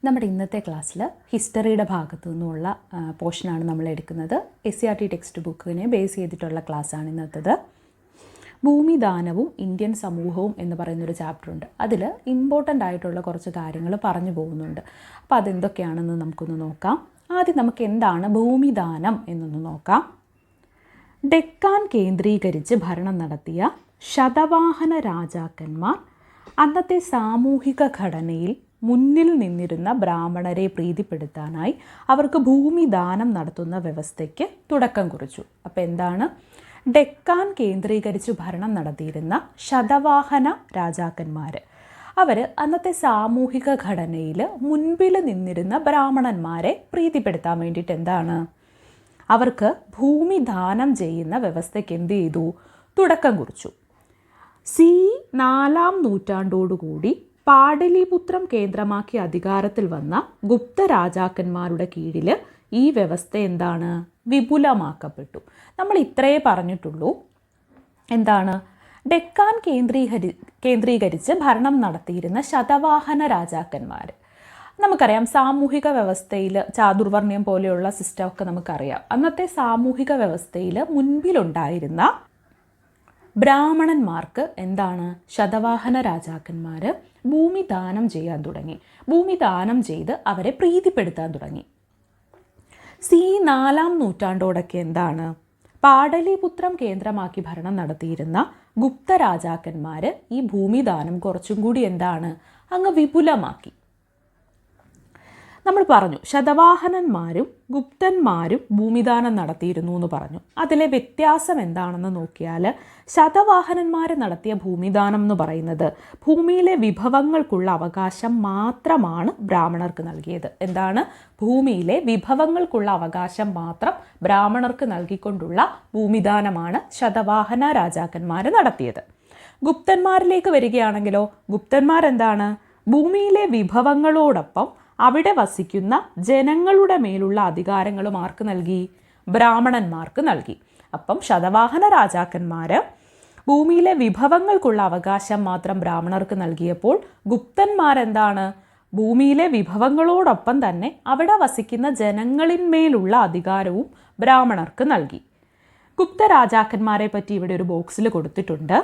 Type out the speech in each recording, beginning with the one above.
നമ്മുടെ ഇന്നത്തെ ക്ലാസ്സിൽ ഹിസ്റ്ററിയുടെ ഭാഗത്തു നിന്നുള്ള പോർഷനാണ് നമ്മൾ എടുക്കുന്നത്. SCERT ടെക്സ്റ്റ് ബുക്കിനെ ബേസ് ചെയ്തിട്ടുള്ള ക്ലാസ്സാണ് ഇന്നത്തേത്. ഭൂമിദാനവും ഇന്ത്യൻ സമൂഹവും എന്ന് പറയുന്നൊരു ചാപ്റ്ററുണ്ട്. അതിൽ ഇമ്പോർട്ടൻ്റ് ആയിട്ടുള്ള കുറച്ച് കാര്യങ്ങൾ പറഞ്ഞു പോകുന്നുണ്ട്. അപ്പോൾ അതെന്തൊക്കെയാണെന്ന് നമുക്കൊന്ന് നോക്കാം. ആദ്യം നമുക്ക് എന്താണ് ഭൂമിദാനം എന്നൊന്ന് നോക്കാം. ഡെക്കാൻ കേന്ദ്രീകരിച്ച് ഭരണം നടത്തിയ ശതവാഹന രാജാക്കന്മാർ അന്നത്തെ സാമൂഹിക ഘടനയിൽ മുന്നിൽ നിന്നിരുന്ന ബ്രാഹ്മണരെ പ്രീതിപ്പെടുത്താനായി അവർക്ക് ഭൂമിദാനം നടത്തുന്ന വ്യവസ്ഥയ്ക്ക് തുടക്കം കുറിച്ചു. അപ്പോൾ എന്താണ്? ഡെക്കാൻ കേന്ദ്രീകരിച്ച് ഭരണം നടത്തിയിരുന്ന ശതവാഹന രാജാക്കന്മാർ അവർ അന്നത്തെ സാമൂഹിക ഘടനയിൽ മുൻപിൽ നിന്നിരുന്ന ബ്രാഹ്മണന്മാരെ പ്രീതിപ്പെടുത്താൻ വേണ്ടിയിട്ട് എന്താണ്, അവർക്ക് ഭൂമിദാനം ചെയ്യുന്ന വ്യവസ്ഥയ്ക്ക് എന്ത് ചെയ്തു? തുടക്കം കുറിച്ചു. നാലാം നൂറ്റാണ്ടോടുകൂടി പാടലിപുത്രം കേന്ദ്രമാക്കി അധികാരത്തിൽ വന്ന ഗുപ്ത രാജാക്കന്മാരുടെ കീഴിൽ ഈ വ്യവസ്ഥ എന്താണ്? വിപുലമാക്കപ്പെട്ടു. നമ്മൾ ഇത്രയേ പറഞ്ഞിട്ടുള്ളൂ. എന്താണ്? ഡെക്കാൻ കേന്ദ്രീകരിച്ച് ഭരണം നടത്തിയിരുന്ന ശതവാഹന രാജാക്കന്മാർ. നമുക്കറിയാം സാമൂഹിക വ്യവസ്ഥയിൽ ചാതുർവർണ്ണ്യം പോലെയുള്ള സിസ്റ്റമൊക്കെ നമുക്കറിയാം. അന്നത്തെ സാമൂഹിക വ്യവസ്ഥയിൽ മുൻപിലുണ്ടായിരുന്ന ബ്രാഹ്മണന്മാർക്ക് എന്താണ്? ശതവാഹന രാജാക്കന്മാർ ഭൂമിദാനം ചെയ്യാൻ തുടങ്ങി. ഭൂമിദാനം ചെയ്ത് അവരെ പ്രീതിപ്പെടുത്താൻ തുടങ്ങി. നാലാം നൂറ്റാണ്ടോടൊക്കെ എന്താണ്? പാടലിപുത്രം കേന്ദ്രമാക്കി ഭരണം നടത്തിയിരുന്ന ഗുപ്ത രാജാക്കന്മാർ ഈ ഭൂമിദാനം കുറച്ചും കൂടി എന്താണ്? അങ്ങ് വിപുലമാക്കി. നമ്മൾ പറഞ്ഞു ശതവാഹനന്മാരും ഗുപ്തന്മാരും ഭൂമിദാനം നടത്തിയിരുന്നു എന്ന് പറഞ്ഞു. അതിലെ വ്യത്യാസം എന്താണെന്ന് നോക്കിയാൽ ശതവാഹനന്മാർ നടത്തിയ ഭൂമിദാനം എന്ന് പറയുന്നത് ഭൂമിയിലെ വിഭവങ്ങൾക്കുള്ള അവകാശം മാത്രമാണ് ബ്രാഹ്മണർക്ക് നൽകിയത്. എന്താണ്? ഭൂമിയിലെ വിഭവങ്ങൾക്കുള്ള അവകാശം മാത്രം ബ്രാഹ്മണർക്ക് നൽകിക്കൊണ്ടുള്ള ഭൂമിദാനമാണ് ശതവാഹന രാജാക്കന്മാർ നടത്തിയത്. ഗുപ്തന്മാരിലേക്ക് വരികയാണെങ്കിലോ ഗുപ്തന്മാരെന്താണ്? ഭൂമിയിലെ വിഭവങ്ങളോടൊപ്പം അവിടെ വസിക്കുന്ന ജനങ്ങളുടെ മേലുള്ള അധികാരങ്ങളും ആർക്ക് നൽകി? ബ്രാഹ്മണന്മാർക്ക് നൽകി. അപ്പം ശതവാഹന രാജാക്കന്മാർ ഭൂമിയിലെ വിഭവങ്ങൾക്കുള്ള അവകാശം മാത്രം ബ്രാഹ്മണർക്ക് നൽകിയപ്പോൾ ഗുപ്തന്മാരെന്താണ്? ഭൂമിയിലെ വിഭവങ്ങളോടൊപ്പം തന്നെ അവിടെ വസിക്കുന്ന ജനങ്ങളിന്മേലുള്ള അധികാരവും ബ്രാഹ്മണർക്ക് നൽകി. ഗുപ്ത രാജാക്കന്മാരെ പറ്റി ഇവിടെ ഒരു ബോക്സിൽ കൊടുത്തിട്ടുണ്ട്.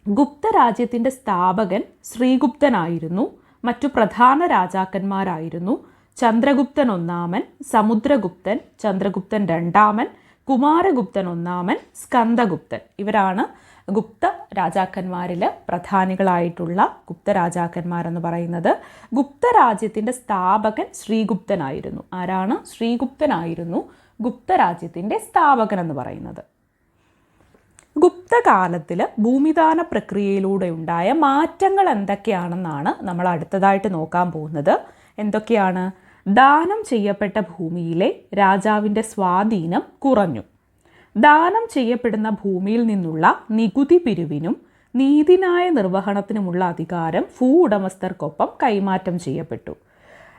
ഗുപ്ത രാജ്യത്തിൻ്റെ സ്ഥാപകൻ ശ്രീഗുപ്തനായിരുന്നു. മറ്റു പ്രധാന രാജാക്കന്മാരായിരുന്നു ചന്ദ്രഗുപ്തൻ ഒന്നാമൻ, സമുദ്രഗുപ്തൻ, ചന്ദ്രഗുപ്തൻ രണ്ടാമൻ, കുമാരഗുപ്തൻ ഒന്നാമൻ, സ്കന്ദഗുപ്തൻ. ഇവരാണ് ഗുപ്ത രാജാക്കന്മാരിൽ പ്രധാനികളായിട്ടുള്ള ഗുപ്ത രാജാക്കന്മാരെന്ന് പറയുന്നത്. ഗുപ്ത രാജ്യത്തിൻ്റെ സ്ഥാപകൻ ശ്രീഗുപ്തനായിരുന്നു. ആരാണ്? ശ്രീഗുപ്തനായിരുന്നു ഗുപ്ത രാജ്യത്തിൻ്റെ സ്ഥാപകൻ എന്ന് പറയുന്നത്. ഗുപ്തകാലത്തിൽ ഭൂമിദാന പ്രക്രിയയിലൂടെ ഉണ്ടായ മാറ്റങ്ങൾ എന്തൊക്കെയാണെന്നാണ് നമ്മൾ അടുത്തതായിട്ട് നോക്കാൻ പോകുന്നത്. എന്തൊക്കെയാണ്? ദാനം ചെയ്യപ്പെട്ട ഭൂമിയിലെ രാജാവിൻ്റെ സ്വാധീനം കുറഞ്ഞു. ദാനം ചെയ്യപ്പെടുന്ന ഭൂമിയിൽ നിന്നുള്ള നികുതി പിരിവിനും നീതിന്യായ നിർവഹണത്തിനുമുള്ള അധികാരം ഭൂ ഉടമസ്ഥർക്കൊപ്പം കൈമാറ്റം ചെയ്യപ്പെട്ടു.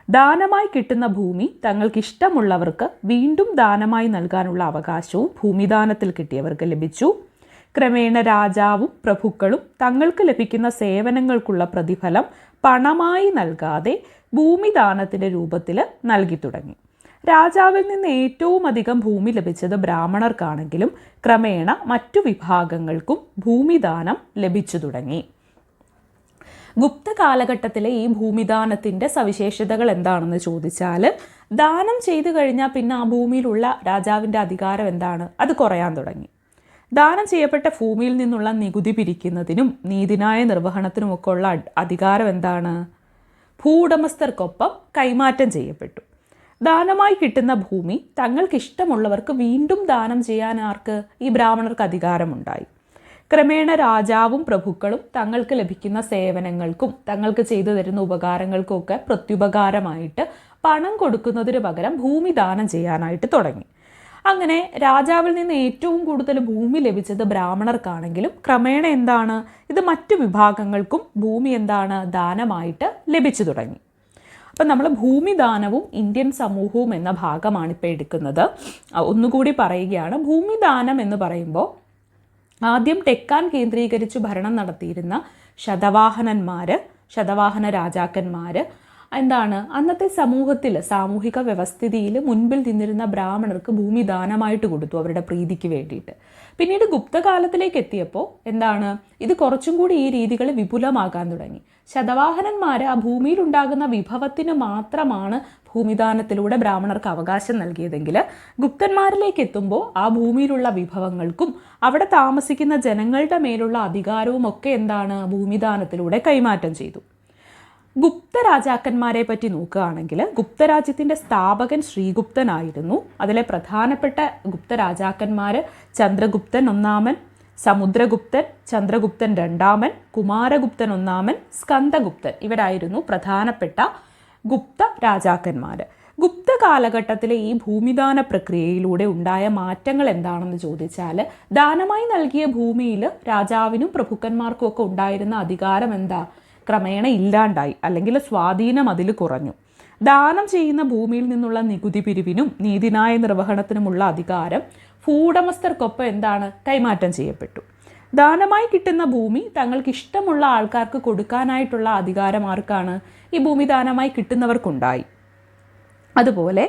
ദാനമായി കിട്ടുന്ന ഭൂമി തങ്ങൾക്കിഷ്ടമുള്ളവർക്ക് വീണ്ടും ദാനമായി നൽകാനുള്ള അവകാശവും ഭൂമിദാനത്തിൽ കിട്ടിയവർക്ക് ലഭിച്ചു. ക്രമേണ രാജാവും പ്രഭുക്കളും തങ്ങൾക്ക് ലഭിക്കുന്ന സേവനങ്ങൾക്കുള്ള പ്രതിഫലം പണമായി നൽകാതെ ഭൂമിദാനത്തിൻ്റെ രൂപത്തിൽ നൽകി തുടങ്ങി. രാജാവിൽ നിന്ന് ഏറ്റവും അധികം ഭൂമി ലഭിച്ചത് ബ്രാഹ്മണർക്കാണെങ്കിലും ക്രമേണ മറ്റു വിഭാഗങ്ങൾക്കും ഭൂമിദാനം ലഭിച്ചു തുടങ്ങി. ഗുപ്ത കാലഘട്ടത്തിലെ ഈ ഭൂമിദാനത്തിൻ്റെ സവിശേഷതകൾ എന്താണെന്ന് ചോദിച്ചാൽ, ദാനം ചെയ്തു കഴിഞ്ഞാൽ പിന്നെ ആ ഭൂമിയിലുള്ള രാജാവിൻ്റെ അധികാരം എന്താണ്? അത് കുറയാൻ തുടങ്ങി. ദാനം ചെയ്യപ്പെട്ട ഭൂമിയിൽ നിന്നുള്ള നികുതി പിരിക്കുന്നതിനും നീതിന്യായ നിർവഹണത്തിനുമൊക്കെ ഉള്ള അധികാരം എന്താണ്? ഭൂവുടമസ്ഥർക്കൊപ്പം കൈമാറ്റം ചെയ്യപ്പെട്ടു. ദാനമായി കിട്ടുന്ന ഭൂമി തങ്ങൾക്കിഷ്ടമുള്ളവർക്ക് വീണ്ടും ദാനം ചെയ്യാൻ ആർക്ക്? ഈ ബ്രാഹ്മണർക്ക് അധികാരമുണ്ടായി. ക്രമേണ രാജാവും പ്രഭുക്കളും തങ്ങൾക്ക് ലഭിക്കുന്ന സേവനങ്ങൾക്കും തങ്ങൾക്ക് ചെയ്തു തരുന്ന ഉപകാരങ്ങൾക്കും ഒക്കെ പ്രത്യുപകാരമായിട്ട് പണം കൊടുക്കുന്നതിന് പകരം ഭൂമി ദാനം ചെയ്യാനായിട്ട് തുടങ്ങി. അങ്ങനെ രാജാവിൽ നിന്ന് ഏറ്റവും കൂടുതൽ ഭൂമി ലഭിച്ചത് ബ്രാഹ്മണർക്കാണെങ്കിലും ക്രമേണ എന്താണ്? ഇത് മറ്റു വിഭാഗങ്ങൾക്കും ഭൂമി എന്താണ്? ദാനമായിട്ട് ലഭിച്ചു തുടങ്ങി. അപ്പം നമ്മൾ ഭൂമിദാനവും ഇന്ത്യൻ സമൂഹവും എന്ന ഭാഗമാണ് ഇപ്പോൾ എടുക്കുന്നത്. ഒന്നുകൂടി പറയുകയാണ്. ഭൂമിദാനം എന്ന് പറയുമ്പോൾ ആദ്യം ഡെക്കാൻ കേന്ദ്രീകരിച്ച് ഭരണം നടത്തിയിരുന്ന ശതവാഹന രാജാക്കന്മാർ എന്താണ് അന്നത്തെ സമൂഹത്തിൽ സാമൂഹിക വ്യവസ്ഥിതിയിൽ മുൻപിൽ നിന്നിരുന്ന ബ്രാഹ്മണർക്ക് ഭൂമി ദാനമായിട്ട് കൊടുത്തു അവരുടെ പ്രീതിക്ക് വേണ്ടിയിട്ട്. പിന്നീട് ഗുപ്തകാലത്തിലേക്ക് എത്തിയപ്പോൾ എന്താണ് ഇത് കുറച്ചും കൂടി ഈ രീതികൾ വിപുലമാകാൻ തുടങ്ങി. ശതവാഹനന്മാർ ആ ഭൂമിയിലുണ്ടാകുന്ന വിഭവത്തിന് മാത്രമാണ് ഭൂമിദാനത്തിലൂടെ ബ്രാഹ്മണർക്ക് അവകാശം നൽകിയതെങ്കിൽ ഗുപ്തന്മാരിലേക്ക് എത്തുമ്പോൾ ആ ഭൂമിയിലുള്ള വിഭവങ്ങൾക്കും അവിടെ താമസിക്കുന്ന ജനങ്ങളുടെ മേലുള്ള അധികാരവും ഒക്കെ എന്താണ് ഭൂമിദാനത്തിലൂടെ കൈമാറ്റം ചെയ്തു. ഗുപ്ത രാജാക്കന്മാരെ പറ്റി നോക്കുകയാണെങ്കിൽ ഗുപ്തരാജ്യത്തിൻ്റെ സ്ഥാപകൻ ശ്രീഗുപ്തനായിരുന്നു. അതിലെ പ്രധാനപ്പെട്ട ഗുപ്ത രാജാക്കന്മാർ ചന്ദ്രഗുപ്തൻ ഒന്നാമൻ, സമുദ്രഗുപ്തൻ, ചന്ദ്രഗുപ്തൻ രണ്ടാമൻ, കുമാരഗുപ്തൻ ഒന്നാമൻ, സ്കന്ദഗുപ്തൻ ഇവരായിരുന്നു പ്രധാനപ്പെട്ട ഗുപ്ത രാജാക്കന്മാർ. ഗുപ്ത കാലഘട്ടത്തിലെ ഈ ഭൂമിദാന പ്രക്രിയയിലൂടെ ഉണ്ടായ മാറ്റങ്ങൾ എന്താണെന്ന് ചോദിച്ചാൽ ദാനമായി നൽകിയ ഭൂമിയിൽ രാജാവിനും പ്രഭുക്കന്മാർക്കും ഒക്കെ ഉണ്ടായിരുന്ന അധികാരം എന്താ ക്രമേണ ഇല്ലാണ്ടായി, അല്ലെങ്കിൽ സ്വാധീനം അതിൽ കുറഞ്ഞു. ദാനം ചെയ്യുന്ന ഭൂമിയിൽ നിന്നുള്ള നികുതി പിരിവിനും നീതിന്യായ നിർവഹണത്തിനുമുള്ള അധികാരം ഭൂവുടമസ്ഥർക്കൊപ്പം എന്താണ് കൈമാറ്റം ചെയ്യപ്പെട്ടു. ദാനമായി കിട്ടുന്ന ഭൂമി തങ്ങൾക്ക് ഇഷ്ടമുള്ള ആൾക്കാർക്ക് കൊടുക്കാനായിട്ടുള്ള അധികാരം ആർക്കാണ്? ഈ ഭൂമി ദാനമായി കിട്ടുന്നവർക്കുണ്ടായി. അതുപോലെ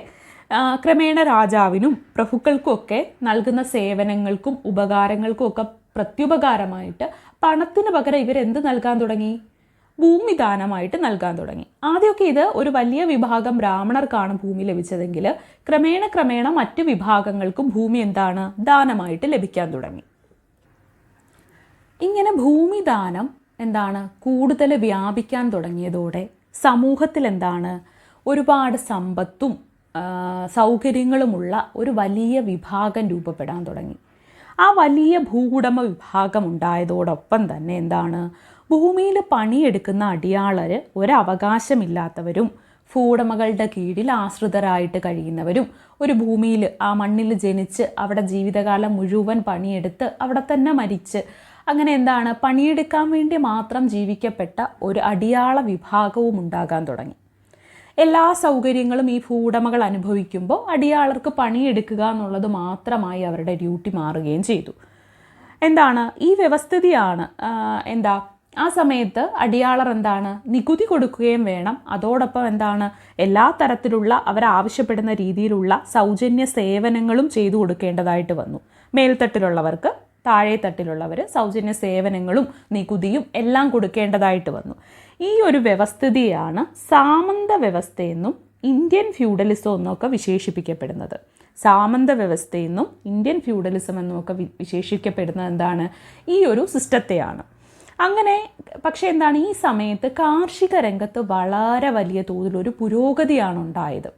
ക്രമേണ രാജാവിനും പ്രഭുക്കൾക്കുമൊക്കെ നൽകുന്ന സേവനങ്ങൾക്കും ഉപകാരങ്ങൾക്കും ഒക്കെ പ്രത്യുപകാരമായിട്ട് പണത്തിന് പകരം ഇവരെന്ത് നൽകാൻ തുടങ്ങി? ഭൂമി ദാനമായിട്ട് നൽകാൻ തുടങ്ങി. ആദ്യമൊക്കെ ഇത് ഒരു വലിയ വിഭാഗം ബ്രാഹ്മണർക്കാണ് ഭൂമി ലഭിച്ചതെങ്കിൽ ക്രമേണ മറ്റു വിഭാഗങ്ങൾക്കും ഭൂമി എന്താണ് ദാനമായിട്ട് ലഭിക്കാൻ തുടങ്ങി. ഇങ്ങനെ ഭൂമിദാനം എന്താണ് കൂടുതൽ വ്യാപിക്കാൻ തുടങ്ങിയതോടെ സമൂഹത്തിൽ എന്താണ് ഒരുപാട് സമ്പത്തും സൗകര്യങ്ങളുമുള്ള ഒരു വലിയ വിഭാഗം രൂപപ്പെടാൻ തുടങ്ങി. ആ വലിയ ഭൂവുടമ വിഭാഗം ഉണ്ടായതോടൊപ്പം തന്നെ എന്താണ് ഭൂമിയിൽ പണിയെടുക്കുന്ന അടിയാളർ ഒരവകാശമില്ലാത്തവരും ഭൂവുടമകളുടെ കീഴിൽ ആശ്രിതരായിട്ട് കഴിയുന്നവരും ഒരു ഭൂമിയിൽ ആ മണ്ണിൽ ജനിച്ച് അവിടെ ജീവിതകാലം മുഴുവൻ പണിയെടുത്ത് അവിടെ തന്നെ മരിച്ച് അങ്ങനെ എന്താണ് പണിയെടുക്കാൻ വേണ്ടി മാത്രം ജീവിക്കപ്പെട്ട ഒരു അടിയാള വിഭാഗവും ഉണ്ടാകാൻ തുടങ്ങി. എല്ലാ സൗകര്യങ്ങളും ഈ ഭൂവുടമകൾ അനുഭവിക്കുമ്പോൾ അടിയാളർക്ക് പണിയെടുക്കുക എന്നുള്ളത് മാത്രമായി അവരുടെ ഡ്യൂട്ടി മാറുകയും ചെയ്തു. എന്താണ് ഈ വ്യവസ്ഥിതിയാണ് ആ സമയത്ത് അടിയാളർ എന്താണ് നികുതി കൊടുക്കുകയും വേണം. അതോടൊപ്പം എന്താണ് എല്ലാ തരത്തിലുള്ള അവരാവശ്യപ്പെടുന്ന രീതിയിലുള്ള സൗജന്യ സേവനങ്ങളും ചെയ്തു കൊടുക്കേണ്ടതായിട്ട് വന്നു. മേൽത്തട്ടിലുള്ളവർക്ക് താഴെത്തട്ടിലുള്ളവർ സൗജന്യ സേവനങ്ങളും നികുതിയും എല്ലാം കൊടുക്കേണ്ടതായിട്ട് വന്നു. ഈ ഒരു വ്യവസ്ഥിതിയാണ് സാമന്ത വ്യവസ്ഥയെന്നും ഇന്ത്യൻ ഫ്യൂഡലിസം എന്നൊക്കെ വിശേഷിപ്പിക്കപ്പെടുന്നത്. സാമന്ത വ്യവസ്ഥയെന്നും ഇന്ത്യൻ ഫ്യൂഡലിസം എന്നൊക്കെ വിശേഷിക്കപ്പെടുന്നത് എന്താണ് ഈ ഒരു സിസ്റ്റത്തെയാണ്. അങ്ങനെ പക്ഷേ എന്താണ് ഈ സമയത്ത് കാർഷിക രംഗത്ത് വളരെ വലിയ തോതിലൊരു പുരോഗതിയാണ് ഉണ്ടായത്.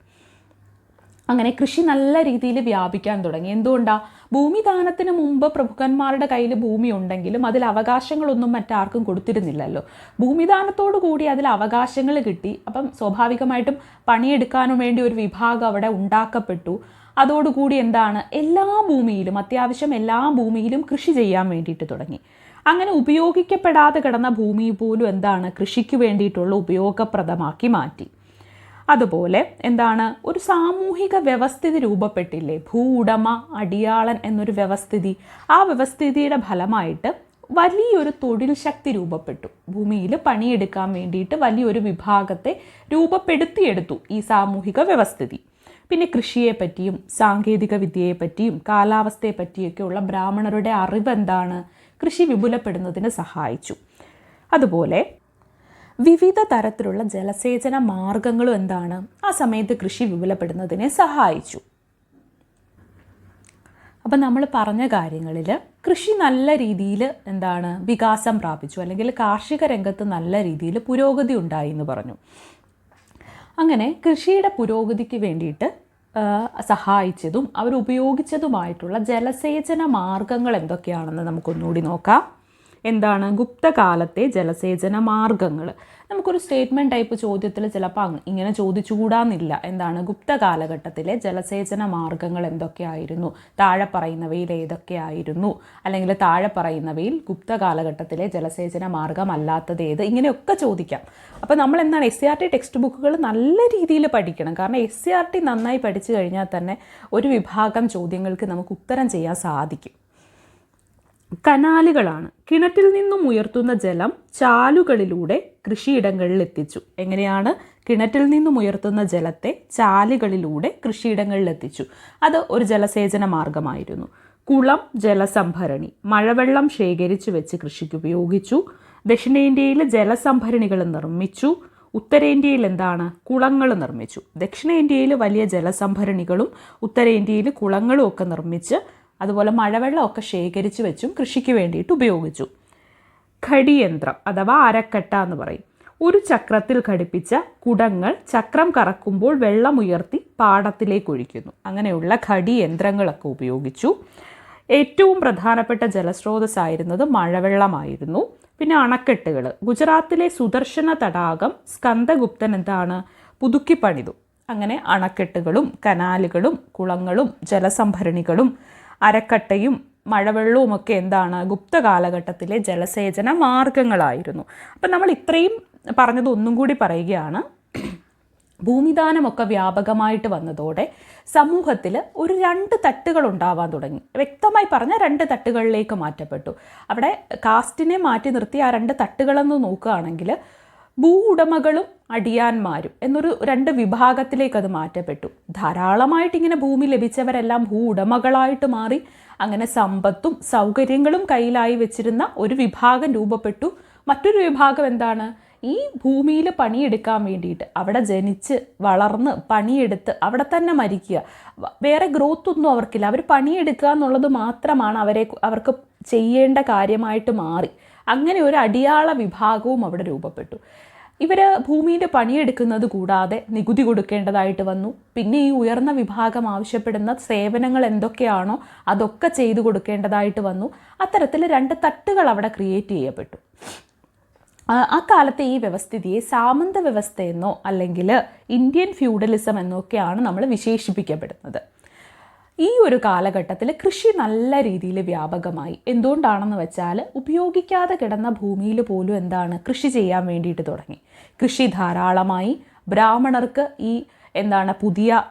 അങ്ങനെ കൃഷി നല്ല രീതിയിൽ വ്യാപിക്കാൻ തുടങ്ങി. എന്തുകൊണ്ടാണ്? ഭൂമിദാനത്തിന് മുമ്പ് പ്രഭുക്കന്മാരുടെ കയ്യിൽ ഭൂമി ഉണ്ടെങ്കിലും അതിൽ അവകാശങ്ങളൊന്നും മറ്റാർക്കും കൊടുത്തിരുന്നില്ലല്ലോ. ഭൂമിദാനത്തോടു കൂടി അതിൽ അവകാശങ്ങൾ കിട്ടി. അപ്പം സ്വാഭാവികമായിട്ടും പണിയെടുക്കാനും വേണ്ടി ഒരു വിഭാഗം അവിടെ ഉണ്ടാക്കപ്പെട്ടു. അതോടുകൂടി എന്താണ് എല്ലാ ഭൂമിയിലും അത്യാവശ്യം എല്ലാ ഭൂമിയിലും കൃഷി ചെയ്യാൻ വേണ്ടിയിട്ട് തുടങ്ങി. അങ്ങനെ ഉപയോഗിക്കപ്പെടാതെ കിടന്ന ഭൂമി പോലും എന്താണ് കൃഷിക്ക് വേണ്ടിയിട്ടുള്ള ഉപയോഗപ്രദമാക്കി മാറ്റി. അതുപോലെ എന്താണ് ഒരു സാമൂഹിക വ്യവസ്ഥിതി രൂപപ്പെട്ടില്ലേ? ഭൂവുടമ അടിയാളൻ എന്നൊരു വ്യവസ്ഥിതി. ആ വ്യവസ്ഥിതിയുടെ ഫലമായിട്ട് വലിയൊരു തൊഴിൽ ശക്തി രൂപപ്പെട്ടു. ഭൂമിയിൽ പണിയെടുക്കാൻ വേണ്ടിയിട്ട് വലിയൊരു വിഭാഗത്തെ രൂപപ്പെടുത്തിയെടുത്തു ഈ സാമൂഹിക വ്യവസ്ഥിതി. പിന്നെ കൃഷിയെപ്പറ്റിയും സാങ്കേതിക വിദ്യയെപ്പറ്റിയും കാലാവസ്ഥയെ പറ്റിയൊക്കെയുള്ള ബ്രാഹ്മണരുടെ അറിവ് എന്താണ് കൃഷി വിപുലപ്പെടുന്നതിന് സഹായിച്ചു. അതുപോലെ വിവിധ തരത്തിലുള്ള ജലസേചന മാർഗങ്ങളും എന്താണ് ആ സമയത്ത് കൃഷി വിപുലപ്പെടുന്നതിനെ സഹായിച്ചു. അപ്പം നമ്മൾ പറഞ്ഞ കാര്യങ്ങളിൽ കൃഷി നല്ല രീതിയിൽ എന്താണ് വികാസം പ്രാപിച്ചു, അല്ലെങ്കിൽ കാർഷിക രംഗത്ത് നല്ല രീതിയിൽ പുരോഗതി ഉണ്ടായി എന്ന് പറഞ്ഞു. അങ്ങനെ കൃഷിയുടെ പുരോഗതിക്ക് വേണ്ടിയിട്ട് സഹായിച്ചതും അവരുപയോഗിച്ചതുമായിട്ടുള്ള ജലസേചന മാർഗങ്ങൾ എന്തൊക്കെയാണെന്ന് നമുക്കൊന്നുകൂടി നോക്കാം. എന്താണ് ഗുപ്തകാലത്തെ ജലസേചന മാർഗങ്ങൾ? നമുക്കൊരു സ്റ്റേറ്റ്മെൻറ്റ് ടൈപ്പ് ചോദ്യത്തിൽ ചിലപ്പോൾ ഇങ്ങനെ ചോദിച്ചുകൂടാന്നില്ല. എന്താണ് ഗുപ്ത കാലഘട്ടത്തിലെ ജലസേചന മാർഗങ്ങൾ എന്തൊക്കെയായിരുന്നു, താഴെ പറയുന്നവയിൽ ഏതൊക്കെയായിരുന്നു, അല്ലെങ്കിൽ താഴെ പറയുന്നവയിൽ ഗുപ്ത കാലഘട്ടത്തിലെ ജലസേചന മാർഗം അല്ലാത്തത് ഏത്, ഇങ്ങനെയൊക്കെ ചോദിക്കാം. അപ്പോൾ നമ്മൾ എന്താണ് SCERT ടെക്സ്റ്റ് ബുക്കുകൾ നല്ല രീതിയിൽ പഠിക്കണം. കാരണം SCERT നന്നായി പഠിച്ചു കഴിഞ്ഞാൽ തന്നെ ഒരു വിഭാഗം ചോദ്യങ്ങൾക്ക് നമുക്ക് ഉത്തരം ചെയ്യാൻ സാധിക്കും. കനാലുകളാണ്. കിണറ്റിൽ നിന്നും ഉയർത്തുന്ന ജലം ചാലുകളിലൂടെ കൃഷിയിടങ്ങളിൽ എത്തിച്ചു. എങ്ങനെയാണ്? കിണറ്റിൽ നിന്നും ഉയർത്തുന്ന ജലത്തെ ചാലുകളിലൂടെ കൃഷിയിടങ്ങളിൽ എത്തിച്ചു. അത് ഒരു ജലസേചന മാർഗമായിരുന്നു. കുളം, ജലസംഭരണി, മഴവെള്ളം ശേഖരിച്ചു വെച്ച് കൃഷിക്ക് ഉപയോഗിച്ചു. ദക്ഷിണേന്ത്യയിൽ ജലസംഭരണികൾ നിർമ്മിച്ചു. ഉത്തരേന്ത്യയിൽ എന്താണ്? കുളങ്ങൾ നിർമ്മിച്ചു. ദക്ഷിണേന്ത്യയിൽ വലിയ ജലസംഭരണികളും ഉത്തരേന്ത്യയിൽ കുളങ്ങളും ഒക്കെ നിർമ്മിച്ച് അതുപോലെ മഴവെള്ളമൊക്കെ ശേഖരിച്ചു വെച്ചും കൃഷിക്ക് വേണ്ടിയിട്ട് ഉപയോഗിച്ചു. ഘടിയന്ത്രം അഥവാ അരക്കട്ട എന്ന് പറയും. ഒരു ചക്രത്തിൽ ഘടിപ്പിച്ച കുടങ്ങൾ ചക്രം കറക്കുമ്പോൾ വെള്ളം ഉയർത്തി പാടത്തിലേക്ക് ഒഴിക്കുന്നു. അങ്ങനെയുള്ള ഘടിയന്ത്രങ്ങളൊക്കെ ഉപയോഗിച്ചു. ഏറ്റവും പ്രധാനപ്പെട്ട ജലസ്രോതസ്സായിരുന്നത് മഴവെള്ളമായിരുന്നു. പിന്നെ അണക്കെട്ടുകൾ. ഗുജറാത്തിലെ സുദർശന തടാകം സ്കന്ദഗുപ്തൻ എന്താണ്? പുതുക്കി പണിതു. അങ്ങനെ അണക്കെട്ടുകളും കനാലുകളും കുളങ്ങളും ജലസംഭരണികളും അരക്കട്ടയും മഴവെള്ളവും ഒക്കെ എന്താണ്? ഗുപ്ത കാലഘട്ടത്തിലെ ജലസേചന മാർഗങ്ങളായിരുന്നു. അപ്പം നമ്മൾ ഇത്രയും പറഞ്ഞത് ഒന്നും കൂടി പറയുകയാണ്. ഭൂമിദാനമൊക്കെ വ്യാപകമായിട്ട് വന്നതോടെ സമൂഹത്തിൽ ഒരു 2 തട്ടുകൾ ഉണ്ടാവാൻ തുടങ്ങി. വ്യക്തമായി പറഞ്ഞാൽ 2 തട്ടുകളിലേക്ക് മാറ്റപ്പെട്ടു. അവിടെ കാസ്റ്റിനെ മാറ്റി നിർത്തി ആ 2 തട്ടുകളെന്ന് നോക്കുകയാണെങ്കിൽ ഭൂ ഉടമകളും അടിയാന്മാരും എന്നൊരു 2 വിഭാഗത്തിലേക്ക് അത് മാറ്റപ്പെട്ടു. ധാരാളമായിട്ട് ഇങ്ങനെ ഭൂമി ലഭിച്ചവരെല്ലാം ഭൂ ഉടമകളായിട്ട് മാറി. അങ്ങനെ സമ്പത്തും സൗകര്യങ്ങളും കയ്യിലായി വെച്ചിരുന്ന ഒരു വിഭാഗം രൂപപ്പെട്ടു. മറ്റൊരു വിഭാഗം എന്താണ്? ഈ ഭൂമിയിൽ പണിയെടുക്കാൻ വേണ്ടിയിട്ട് അവിടെ ജനിച്ച് വളർന്ന് പണിയെടുത്ത് അവിടെ തന്നെ മരിക്കുക, വേറെ ഗ്രോത്ത് ഒന്നും അവർക്കില്ല. അവർ പണിയെടുക്കുക എന്നുള്ളത് മാത്രമാണ് അവർക്ക് ചെയ്യേണ്ട കാര്യമായിട്ട് മാറി. അങ്ങനെ ഒരു അടിയാള വിഭാഗവും അവിടെ രൂപപ്പെട്ടു. ഇവർ ഭൂമിയിൽ പണിയെടുക്കുന്നത് കൂടാതെ നികുതി കൊടുക്കേണ്ടതായിട്ട് വന്നു. പിന്നെ ഈ ഉയർന്ന വിഭാഗം ആവശ്യപ്പെടുന്ന സേവനങ്ങൾ എന്തൊക്കെയാണോ അതൊക്കെ ചെയ്തു കൊടുക്കേണ്ടതായിട്ട് വന്നു. അത്തരത്തിൽ 2 തട്ടുകൾ അവിടെ ക്രിയേറ്റ് ചെയ്യപ്പെട്ടു. ആ കാലത്തെ ഈ വ്യവസ്ഥിതിയെ സാമന്ത വ്യവസ്ഥയെന്നോ അല്ലെങ്കിൽ ഇന്ത്യൻ ഫ്യൂഡലിസം എന്നൊക്കെയാണ് നമ്മൾ വിശേഷിപ്പിക്കപ്പെടുന്നത്. ഈ ഒരു കാലഘട്ടത്തിൽ കൃഷി നല്ല രീതിയിൽ വ്യാപകമായി. എന്തുകൊണ്ടാണെന്ന് വെച്ചാൽ ഉപയോഗിക്കാതെ കിടന്ന ഭൂമിയിൽ പോലും എന്താണ്? കൃഷി ചെയ്യാൻ വേണ്ടിയിട്ട് തുടങ്ങി. കൃഷി ധാരാളമായി. ബ്രാഹ്മണർക്ക് ഈ പുതിയ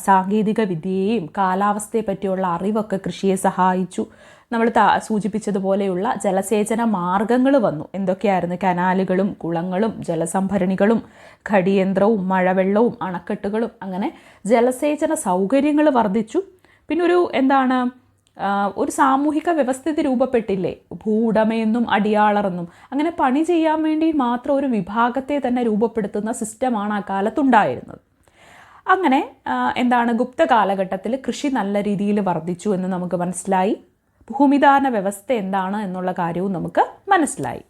സാങ്കേതിക വിദ്യയെയും കാലാവസ്ഥയെ പറ്റിയുള്ള അറിവൊക്കെ കൃഷിയെ സഹായിച്ചു. നമ്മൾ സൂചിപ്പിച്ചതുപോലെയുള്ള ജലസേചന മാർഗങ്ങൾ വന്നു. എന്തൊക്കെയായിരുന്നു? കനാലുകളും കുളങ്ങളും ജലസംഭരണികളും ഘടിയന്ത്രവും മഴവെള്ളവും അണക്കെട്ടുകളും. അങ്ങനെ ജലസേചന സൗകര്യങ്ങൾ വർദ്ധിച്ചു. പിന്നെ ഒരു സാമൂഹിക വ്യവസ്ഥിതി രൂപപ്പെട്ടില്ലേ? ഭൂവുടമയെന്നും അടിയാളറെന്നും. അങ്ങനെ പണി ചെയ്യാൻ വേണ്ടി മാത്രം ഒരു വിഭാഗത്തെ തന്നെ രൂപപ്പെടുത്തുന്ന സിസ്റ്റമാണ് ആ കാലത്തുണ്ടായിരുന്നത്. അങ്ങനെ ഗുപ്ത കാലഘട്ടത്തിൽ കൃഷി നല്ല രീതിയിൽ വർദ്ധിച്ചു എന്ന് നമുക്ക് മനസ്സിലായി. ഭൂമിദാന വ്യവസ്ഥ എന്താണ് എന്നുള്ള കാര്യവും നമുക്ക് മനസ്സിലായി.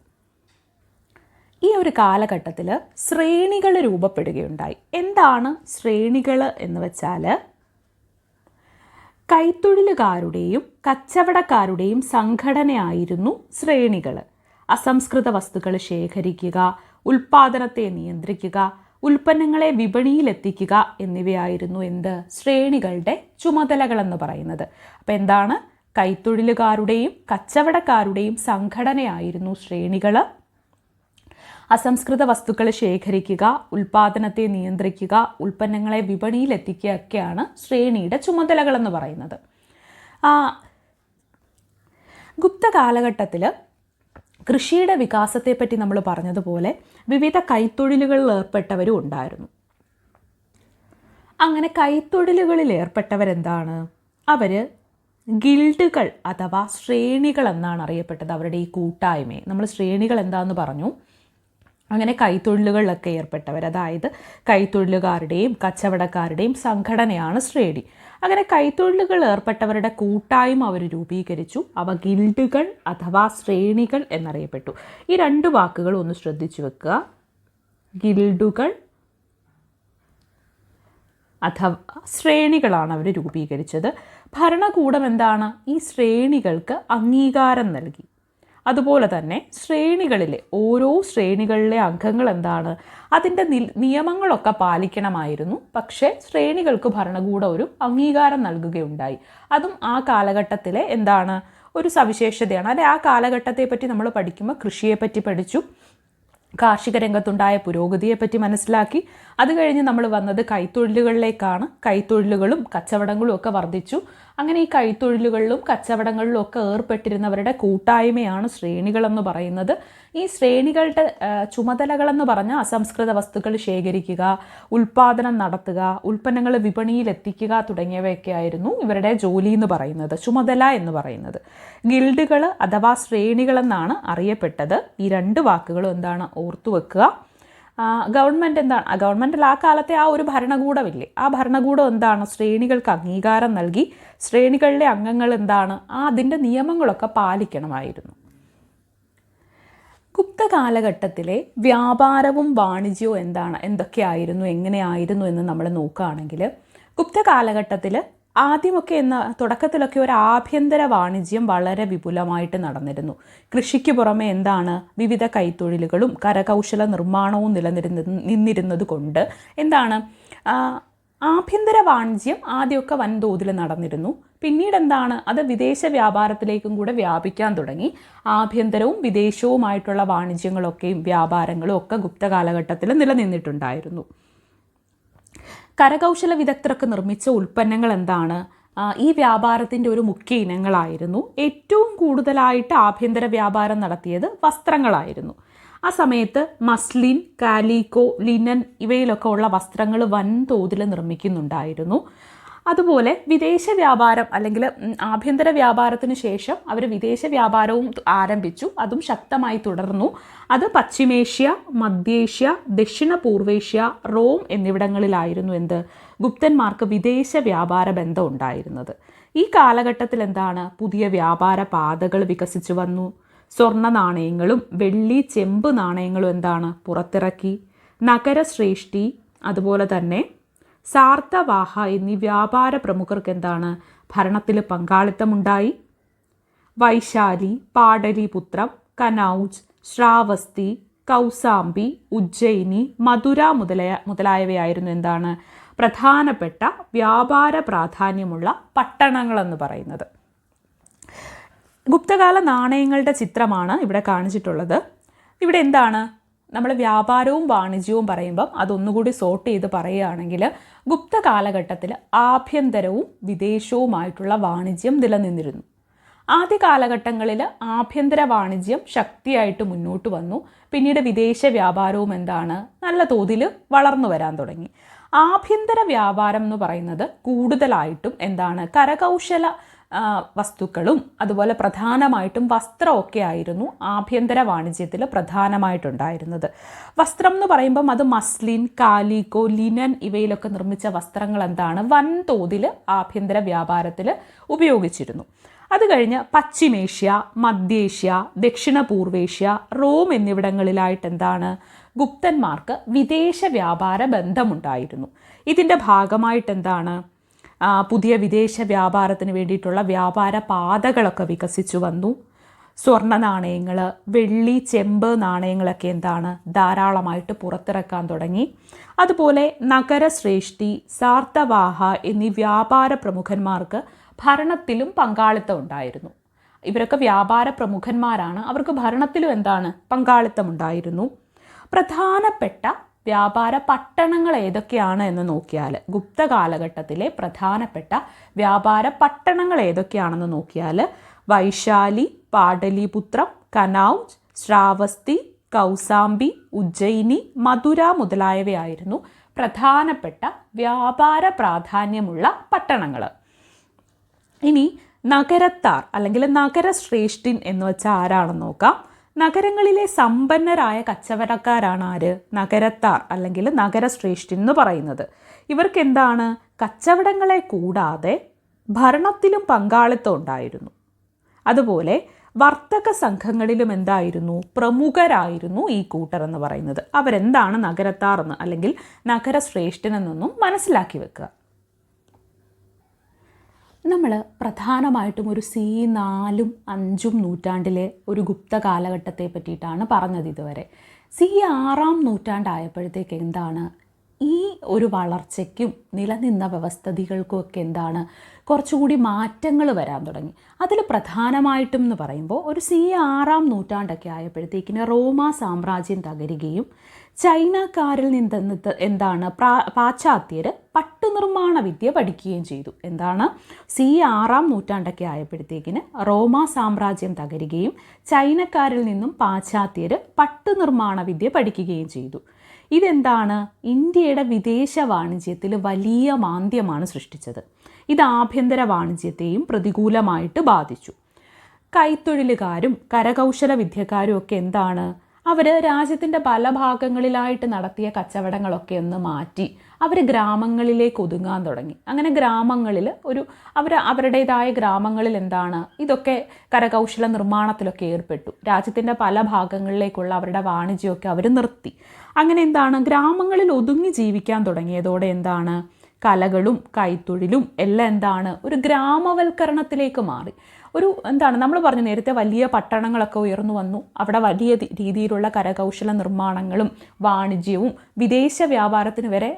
ഈ ഒരു കാലഘട്ടത്തിൽ ശ്രേണികൾ രൂപപ്പെടുകയുണ്ടായി. എന്താണ് ശ്രേണികൾ എന്ന് വെച്ചാൽ കൈത്തൊഴിലുകാരുടെയും കച്ചവടക്കാരുടെയും സംഘടനയായിരുന്നു ശ്രേണികൾ. അസംസ്കൃത വസ്തുക്കൾ ശേഖരിക്കുക, ഉൽപ്പാദനത്തെ നിയന്ത്രിക്കുക, ഉൽപ്പന്നങ്ങളെ വിപണിയിലെത്തിക്കുക എന്നിവയായിരുന്നു ശ്രേണികളുടെ ചുമതലകളെന്ന് പറയുന്നത്. അപ്പോൾ എന്താണ്? കൈത്തൊഴിലുകാരുടെയും കച്ചവടക്കാരുടെയും സംഘടനയായിരുന്നു ശ്രേണികൾ. അസംസ്കൃത വസ്തുക്കൾ ശേഖരിക്കുക, ഉൽപ്പാദനത്തെ നിയന്ത്രിക്കുക, ഉൽപ്പന്നങ്ങളെ വിപണിയിലെത്തിക്കുകയൊക്കെയാണ് ശ്രേണിയുടെ ചുമതലകളെന്ന് പറയുന്നത്. ഗുപ്ത കാലഘട്ടത്തിൽ കൃഷിയുടെ വികാസത്തെപ്പറ്റി നമ്മൾ പറഞ്ഞതുപോലെ വിവിധ കൈത്തൊഴിലുകളിൽ ഏർപ്പെട്ടവരും ഉണ്ടായിരുന്നു. അങ്ങനെ കൈത്തൊഴിലുകളിൽ ഏർപ്പെട്ടവരെന്താണ്? അവർ ഗിൽഡുകൾ അഥവാ ശ്രേണികൾ എന്നാണ് അറിയപ്പെട്ടത്. അവരുടെ ഈ കൂട്ടായ്മയെ നമ്മൾ ശ്രേണികൾ എന്താണെന്ന് പറഞ്ഞു. അങ്ങനെ കൈത്തൊഴിലുകളിലൊക്കെ ഏർപ്പെട്ടവർ, അതായത് കൈത്തൊഴിലുകാരുടെയും കച്ചവടക്കാരുടെയും സംഘടനയാണ് ശ്രേണി. അങ്ങനെ കൈത്തൊഴിലുകൾ ഏർപ്പെട്ടവരുടെ കൂട്ടായ്മ അവർ രൂപീകരിച്ചു. അവ ഗിൽഡുകൾ അഥവാ ശ്രേണികൾ എന്നറിയപ്പെട്ടു. ഈ 2 വാക്കുകൾ ഒന്ന് ശ്രദ്ധിച്ചു വെക്കുക. ഗിൽഡുകൾ അഥവാ ശ്രേണികളാണ് അവർ രൂപീകരിച്ചത്. ഭരണകൂടം ഈ ശ്രേണികൾക്ക് അംഗീകാരം നൽകി. അതുപോലെ തന്നെ ശ്രേണികളിലെ ഓരോ ശ്രേണികളിലെ അംഗങ്ങൾ അതിൻ്റെ നിയമങ്ങളൊക്കെ പാലിക്കണമായിരുന്നു. പക്ഷേ ശ്രേണികൾക്ക് ഭരണകൂടം ഒരു അംഗീകാരം നൽകുകയുണ്ടായി. അതും ആ കാലഘട്ടത്തിലെ ഒരു സവിശേഷതയാണ്. അല്ലെ, ആ കാലഘട്ടത്തെ പറ്റി നമ്മൾ പഠിക്കുമ്പോൾ കൃഷിയെപ്പറ്റി പഠിച്ചു, കാർഷിക രംഗത്തുണ്ടായ പുരോഗതിയെപ്പറ്റി മനസ്സിലാക്കി. അത് കഴിഞ്ഞ് നമ്മൾ വന്നത് കൈത്തൊഴിലുകളിലേക്കാണ്. കൈത്തൊഴിലുകളും കച്ചവടങ്ങളും ഒക്കെ വർദ്ധിച്ചു. അങ്ങനെ ഈ കൈത്തൊഴിലുകളിലും കച്ചവടങ്ങളിലും ഒക്കെ ഏർപ്പെട്ടിരുന്നവരുടെ കൂട്ടായ്മയാണ് ശ്രേണികളെന്ന് പറയുന്നത്. ഈ ശ്രേണികളുടെ ചുമതലകളെന്ന് പറഞ്ഞാൽ അസംസ്കൃത വസ്തുക്കൾ ശേഖരിക്കുക, ഉൽപ്പാദനം നടത്തുക, ഉൽപ്പന്നങ്ങൾ വിപണിയിൽ എത്തിക്കുക തുടങ്ങിയവയൊക്കെ ആയിരുന്നു ഇവരുടെ ജോലി എന്ന് പറയുന്നത്, ചുമതല എന്ന് പറയുന്നത്. ഗിൽഡുകൾ അഥവാ ശ്രേണികളെന്നാണ് അറിയപ്പെട്ടത്. ഈ രണ്ട് വാക്കുകളും എന്താണ് ഓർത്തു വെക്കുക. ഗവൺമെൻറ് എന്താണ്, ഗവൺമെൻറ്റിൽ ആ കാലത്തെ ആ ഒരു ഭരണകൂടമില്ലേ, ആ ഭരണകൂടം എന്താണ്, ശ്രേണികൾക്ക് അംഗീകാരം നൽകി ശ്രേണികളിലെ അംഗങ്ങൾ എന്താണ്, അതിൻ്റെ നിയമങ്ങളൊക്കെ പാലിക്കണമായിരുന്നു. ഗുപ്ത കാലഘട്ടത്തിലെ വ്യാപാരവും വാണിജ്യവും എന്തൊക്കെയായിരുന്നു, എങ്ങനെയായിരുന്നു എന്ന് നമ്മൾ നോക്കുകയാണെങ്കിൽ, ഗുപ്ത കാലഘട്ടത്തിൽ ആദ്യമൊക്കെ തുടക്കത്തിലൊക്കെ ഒരു ആഭ്യന്തര വാണിജ്യം വളരെ വിപുലമായിട്ട് നടന്നിരുന്നു. കൃഷിക്ക് പുറമെ വിവിധ കൈത്തൊഴിലുകളും കരകൗശല നിർമ്മാണവും നിന്നിരുന്നത് കൊണ്ട് ആഭ്യന്തര വാണിജ്യം ആദ്യമൊക്കെ വൻതോതിൽ നടന്നിരുന്നു. പിന്നീട് അത് വിദേശ വ്യാപാരത്തിലേക്കും കൂടെ വ്യാപിക്കാൻ തുടങ്ങി. ആഭ്യന്തരവും വിദേശവുമായിട്ടുള്ള വാണിജ്യങ്ങളൊക്കെയും വ്യാപാരങ്ങളും ഒക്കെ ഗുപ്ത കാലഘട്ടത്തിൽ നിലനിന്നിട്ടുണ്ടായിരുന്നു. കരകൗശല വിദഗ്ധർക്ക് നിർമ്മിച്ച ഉൽപ്പന്നങ്ങൾ ഈ വ്യാപാരത്തിൻ്റെ ഒരു മുഖ്യ ഇനങ്ങളായിരുന്നു. ഏറ്റവും കൂടുതലായിട്ട് ആഭ്യന്തര വ്യാപാരം നടത്തിയത് വസ്ത്രങ്ങളായിരുന്നു. ആ സമയത്ത് മസ്ലിൻ, കാലിക്കോ, ലിനൻ ഇവയിലൊക്കെ ഉള്ള വസ്ത്രങ്ങൾ വൻതോതിൽ നിർമ്മിക്കുന്നുണ്ടായിരുന്നു. അതുപോലെ വിദേശ വ്യാപാരം അല്ലെങ്കിൽ ആഭ്യന്തര വ്യാപാരത്തിന് ശേഷം അവർ വിദേശ വ്യാപാരവും ആരംഭിച്ചു. അതും ശക്തമായി തുടർന്നു. അത് പശ്ചിമേഷ്യ, മധ്യേഷ്യ, ദക്ഷിണ പൂർവേഷ്യ, റോം എന്നിവിടങ്ങളിലായിരുന്നു ഗുപ്തന്മാർക്ക് വിദേശ വ്യാപാര ബന്ധം ഉണ്ടായിരുന്നത്. ഈ കാലഘട്ടത്തിൽ പുതിയ വ്യാപാര പാതകൾ വികസിച്ചു വന്നു. സ്വർണ്ണ നാണയങ്ങളും വെള്ളി, ചെമ്പ് നാണയങ്ങളും പുറത്തിറക്കി. നഗരശ്രേഷ്ഠി, അതുപോലെ തന്നെ സാർത്തവാഹ എന്നീ വ്യാപാര പ്രമുഖർക്ക് ഭരണത്തിൽ പങ്കാളിത്തമുണ്ടായി. വൈശാലി, പാടലിപുത്രം, കനൗജ്, ശ്രാവസ്തി, കൗസാംബി, ഉജ്ജയിനി, മധുര മുതലായവയായിരുന്നു പ്രധാനപ്പെട്ട വ്യാപാര പ്രാധാന്യമുള്ള പട്ടണങ്ങളെന്ന് പറയുന്നത്. ഗുപ്തകാല നാണയങ്ങളുടെ ചിത്രമാണ് ഇവിടെ കാണിച്ചിട്ടുള്ളത്. ഇവിടെ നമ്മൾ വ്യാപാരവും വാണിജ്യവും പറയുമ്പം അതൊന്നുകൂടി സോർട്ട് ചെയ്ത് പറയുകയാണെങ്കിൽ, ഗുപ്ത കാലഘട്ടത്തിൽ ആഭ്യന്തരവും വിദേശവുമായിട്ടുള്ള വാണിജ്യം നിലനിന്നിരുന്നു. ആദ്യ കാലഘട്ടങ്ങളിൽ ആഭ്യന്തര വാണിജ്യം ശക്തിയായിട്ട് മുന്നോട്ട് വന്നു. പിന്നീട് വിദേശ വ്യാപാരവും നല്ല തോതിൽ വളർന്നു വരാൻ തുടങ്ങി. ആഭ്യന്തര വ്യാപാരം എന്ന് പറയുന്നത് കൂടുതലായിട്ടും കരകൗശല വസ്തുക്കളും അതുപോലെ പ്രധാനമായിട്ടും വസ്ത്രമൊക്കെ ആയിരുന്നു ആഭ്യന്തര വാണിജ്യത്തിൽ പ്രധാനമായിട്ടുണ്ടായിരുന്നത്. വസ്ത്രം എന്ന് പറയുമ്പം അത് മസ്ലിൻ, കാലിക്കോ, ലിനൻ ഇവയിലൊക്കെ നിർമ്മിച്ച വസ്ത്രങ്ങൾ വൻതോതിൽ ആഭ്യന്തര വ്യാപാരത്തിൽ ഉപയോഗിച്ചിരുന്നു. അത് കഴിഞ്ഞ് പശ്ചിമേഷ്യ, മധ്യേഷ്യ, ദക്ഷിണ പൂർവേഷ്യ, റോം എന്നിവിടങ്ങളിലായിട്ട് ഗുപ്തന്മാർക്ക് വിദേശ വ്യാപാര ബന്ധമുണ്ടായിരുന്നു. ഇതിൻ്റെ ഭാഗമായിട്ട് പുതിയ വിദേശ വ്യാപാരത്തിന് വേണ്ടിയിട്ടുള്ള വ്യാപാര പാതകളൊക്കെ വികസിച്ചു വന്നു. സ്വർണ്ണ നാണയങ്ങൾ, വെള്ളി, ചെമ്പ് നാണയങ്ങളൊക്കെ ധാരാളമായിട്ട് പുറത്തിറക്കാൻ തുടങ്ങി. അതുപോലെ നഗരശ്രേഷ്ഠി, സാർത്തവാഹ എന്നീ വ്യാപാര പ്രമുഖന്മാർക്ക് ഭരണത്തിലും പങ്കാളിത്തം ഉണ്ടായിരുന്നു. ഇവരൊക്കെ വ്യാപാര പ്രമുഖന്മാരാണ്, അവർക്ക് ഭരണത്തിലും പങ്കാളിത്തം ഉണ്ടായിരുന്നു. പ്രധാനപ്പെട്ട വ്യാപാര പട്ടണങ്ങൾ ഏതൊക്കെയാണ് എന്ന് നോക്കിയാൽ, ഗുപ്ത കാലഘട്ടത്തിലെ പ്രധാനപ്പെട്ട വ്യാപാര പട്ടണങ്ങൾ ഏതൊക്കെയാണെന്ന് നോക്കിയാൽ, വൈശാലി, പാടലിപുത്രം, കനൗജ്, ശ്രാവസ്തി, കൗസാംബി, ഉജ്ജയിനി, മധുര മുതലായവയായിരുന്നു പ്രധാനപ്പെട്ട വ്യാപാര പ്രാധാന്യമുള്ള പട്ടണങ്ങൾ. ഇനി നഗരത്താർ അല്ലെങ്കിൽ നഗരശ്രേഷ്ഠൻ എന്ന് വെച്ചാൽ ആരാണെന്ന് നോക്കാം. നഗരങ്ങളിലെ സമ്പന്നരായ കച്ചവടക്കാരാണ് ആര്? നഗരത്താർ അല്ലെങ്കിൽ നഗരശ്രേഷ്ഠൻ എന്ന് പറയുന്നത്. ഇവർക്ക് കച്ചവടങ്ങളെ കൂടാതെ ഭരണത്തിലും പങ്കാളിത്തം ഉണ്ടായിരുന്നു. അതുപോലെ വർത്തക സംഘങ്ങളിലും പ്രമുഖരായിരുന്നു ഈ കൂട്ടർ എന്ന് പറയുന്നത്. അവരെന്താണ് നഗരത്താർ എന്ന് അല്ലെങ്കിൽ നഗരശ്രേഷ്ഠൻ എന്നൊന്നും മനസ്സിലാക്കി വെക്കുക. നമ്മൾ പ്രധാനമായിട്ടും ഒരു C4, 5 നൂറ്റാണ്ടിലെ ഒരു ഗുപ്ത കാലഘട്ടത്തെ പറ്റിയിട്ടാണ് പറഞ്ഞത് ഇതുവരെ. C6 നൂറ്റാണ്ടായപ്പോഴത്തേക്ക് ഈ ഒരു വളർച്ചയ്ക്കും നിലനിന്ന വ്യവസ്ഥിതികൾക്കുമൊക്കെ കുറച്ചുകൂടി മാറ്റങ്ങൾ വരാൻ തുടങ്ങി. അതിൽ പ്രധാനമായിട്ടും എന്ന് പറയുമ്പോൾ ഒരു C6 നൂറ്റാണ്ടൊക്കെ ആയപ്പോഴത്തേക്കിന് റോമ സാമ്രാജ്യം തകരുകയും ചൈനക്കാരിൽ നിന്ന് എന്താണ് പാശ്ചാത്യർ പട്ടുനിർമ്മാണ വിദ്യ പഠിക്കുകയും ചെയ്തു. എന്താണ്, CE 6 നൂറ്റാണ്ടൊക്കെ ആയപ്പോഴത്തേക്കിന് റോമാ സാമ്രാജ്യം തകരുകയും ചൈനക്കാരിൽ നിന്നും പാശ്ചാത്യർ പട്ടുനിർമ്മാണ വിദ്യ പഠിക്കുകയും ചെയ്തു. ഇതെന്താണ്, ഇന്ത്യയുടെ വിദേശ വാണിജ്യത്തിൽ വലിയ മാന്ദ്യമാണ് സൃഷ്ടിച്ചത്. ഇത് ആഭ്യന്തര വാണിജ്യത്തെയും പ്രതികൂലമായിട്ട് ബാധിച്ചു. കൈത്തൊഴിലുകാരും കരകൗശല വിദ്യക്കാരും ഒക്കെ എന്താണ്, അവർ രാജ്യത്തിൻ്റെ പല ഭാഗങ്ങളിലായിട്ട് നടത്തിയ കച്ചവടങ്ങളൊക്കെ ഒന്ന് മാറ്റി അവർ ഗ്രാമങ്ങളിലേക്ക് ഒതുങ്ങാൻ തുടങ്ങി. അങ്ങനെ ഗ്രാമങ്ങളിൽ അവരുടേതായ ഗ്രാമങ്ങളിൽ എന്താണ്, ഇതൊക്കെ കരകൗശല നിർമ്മാണത്തിലൊക്കെ ഏർപ്പെട്ടു. രാജ്യത്തിൻ്റെ പല ഭാഗങ്ങളിലേക്കുള്ള അവരുടെ വാണിജ്യമൊക്കെ അവർ നിർത്തി. അങ്ങനെ എന്താണ്, ഗ്രാമങ്ങളിൽ ഒതുങ്ങി ജീവിക്കാൻ തുടങ്ങിയതോടെ എന്താണ്, കലകളും കൈത്തൊഴിലും എല്ലാം എന്താണ്, ഒരു ഗ്രാമവൽക്കരണത്തിലേക്ക് മാറി. നമ്മൾ പറഞ്ഞു നേരത്തെ വലിയ പട്ടണങ്ങളൊക്കെ ഉയർന്നു വന്നു. അവിടെ വലിയ രീതിയിലുള്ള കരകൗശല നിർമ്മാണങ്ങളും വാണിജ്യവും വിദേശ വ്യാപാരത്തിന് വരെ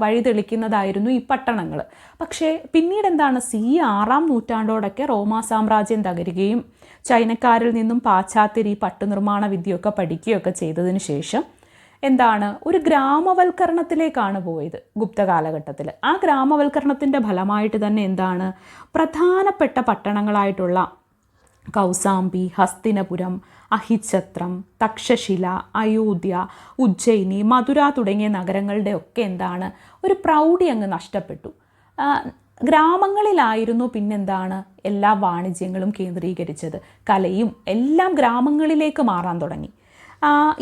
വഴിതെളിക്കുന്നതായിരുന്നു ഈ പട്ടണങ്ങൾ. പക്ഷേ പിന്നീട് CE 6 നൂറ്റാണ്ടോടൊക്കെ റോമാ സാമ്രാജ്യം തകരുകയും ചൈനക്കാരിൽ നിന്നും പാശ്ചാത്യർ ഈ പട്ടുനിർമ്മാണ വിദ്യയൊക്കെ പഠിക്കുകയൊക്കെ ചെയ്തതിന് ശേഷം ഒരു ഗ്രാമവൽക്കരണത്തിലേക്കാണ് പോയത് ഗുപ്ത കാലഘട്ടത്തിൽ. ആ ഗ്രാമവൽക്കരണത്തിൻ്റെ ഫലമായിട്ട് തന്നെ പ്രധാനപ്പെട്ട പട്ടണങ്ങളായിട്ടുള്ള കൗസാംബി, ഹസ്തിനപുരം, അഹിച്ഛത്രം, തക്ഷശില, അയോധ്യ, ഉജ്ജയിനി, മധുര തുടങ്ങിയ നഗരങ്ങളുടെ ഒക്കെ ഒരു പ്രൗഢി അങ്ങ് നഷ്ടപ്പെട്ടു. ഗ്രാമങ്ങളിലായിരുന്നു എല്ലാ വാണിജ്യങ്ങളും കേന്ദ്രീകരിച്ചത്. കലയും എല്ലാം ഗ്രാമങ്ങളിലേക്ക് മാറാൻ തുടങ്ങി.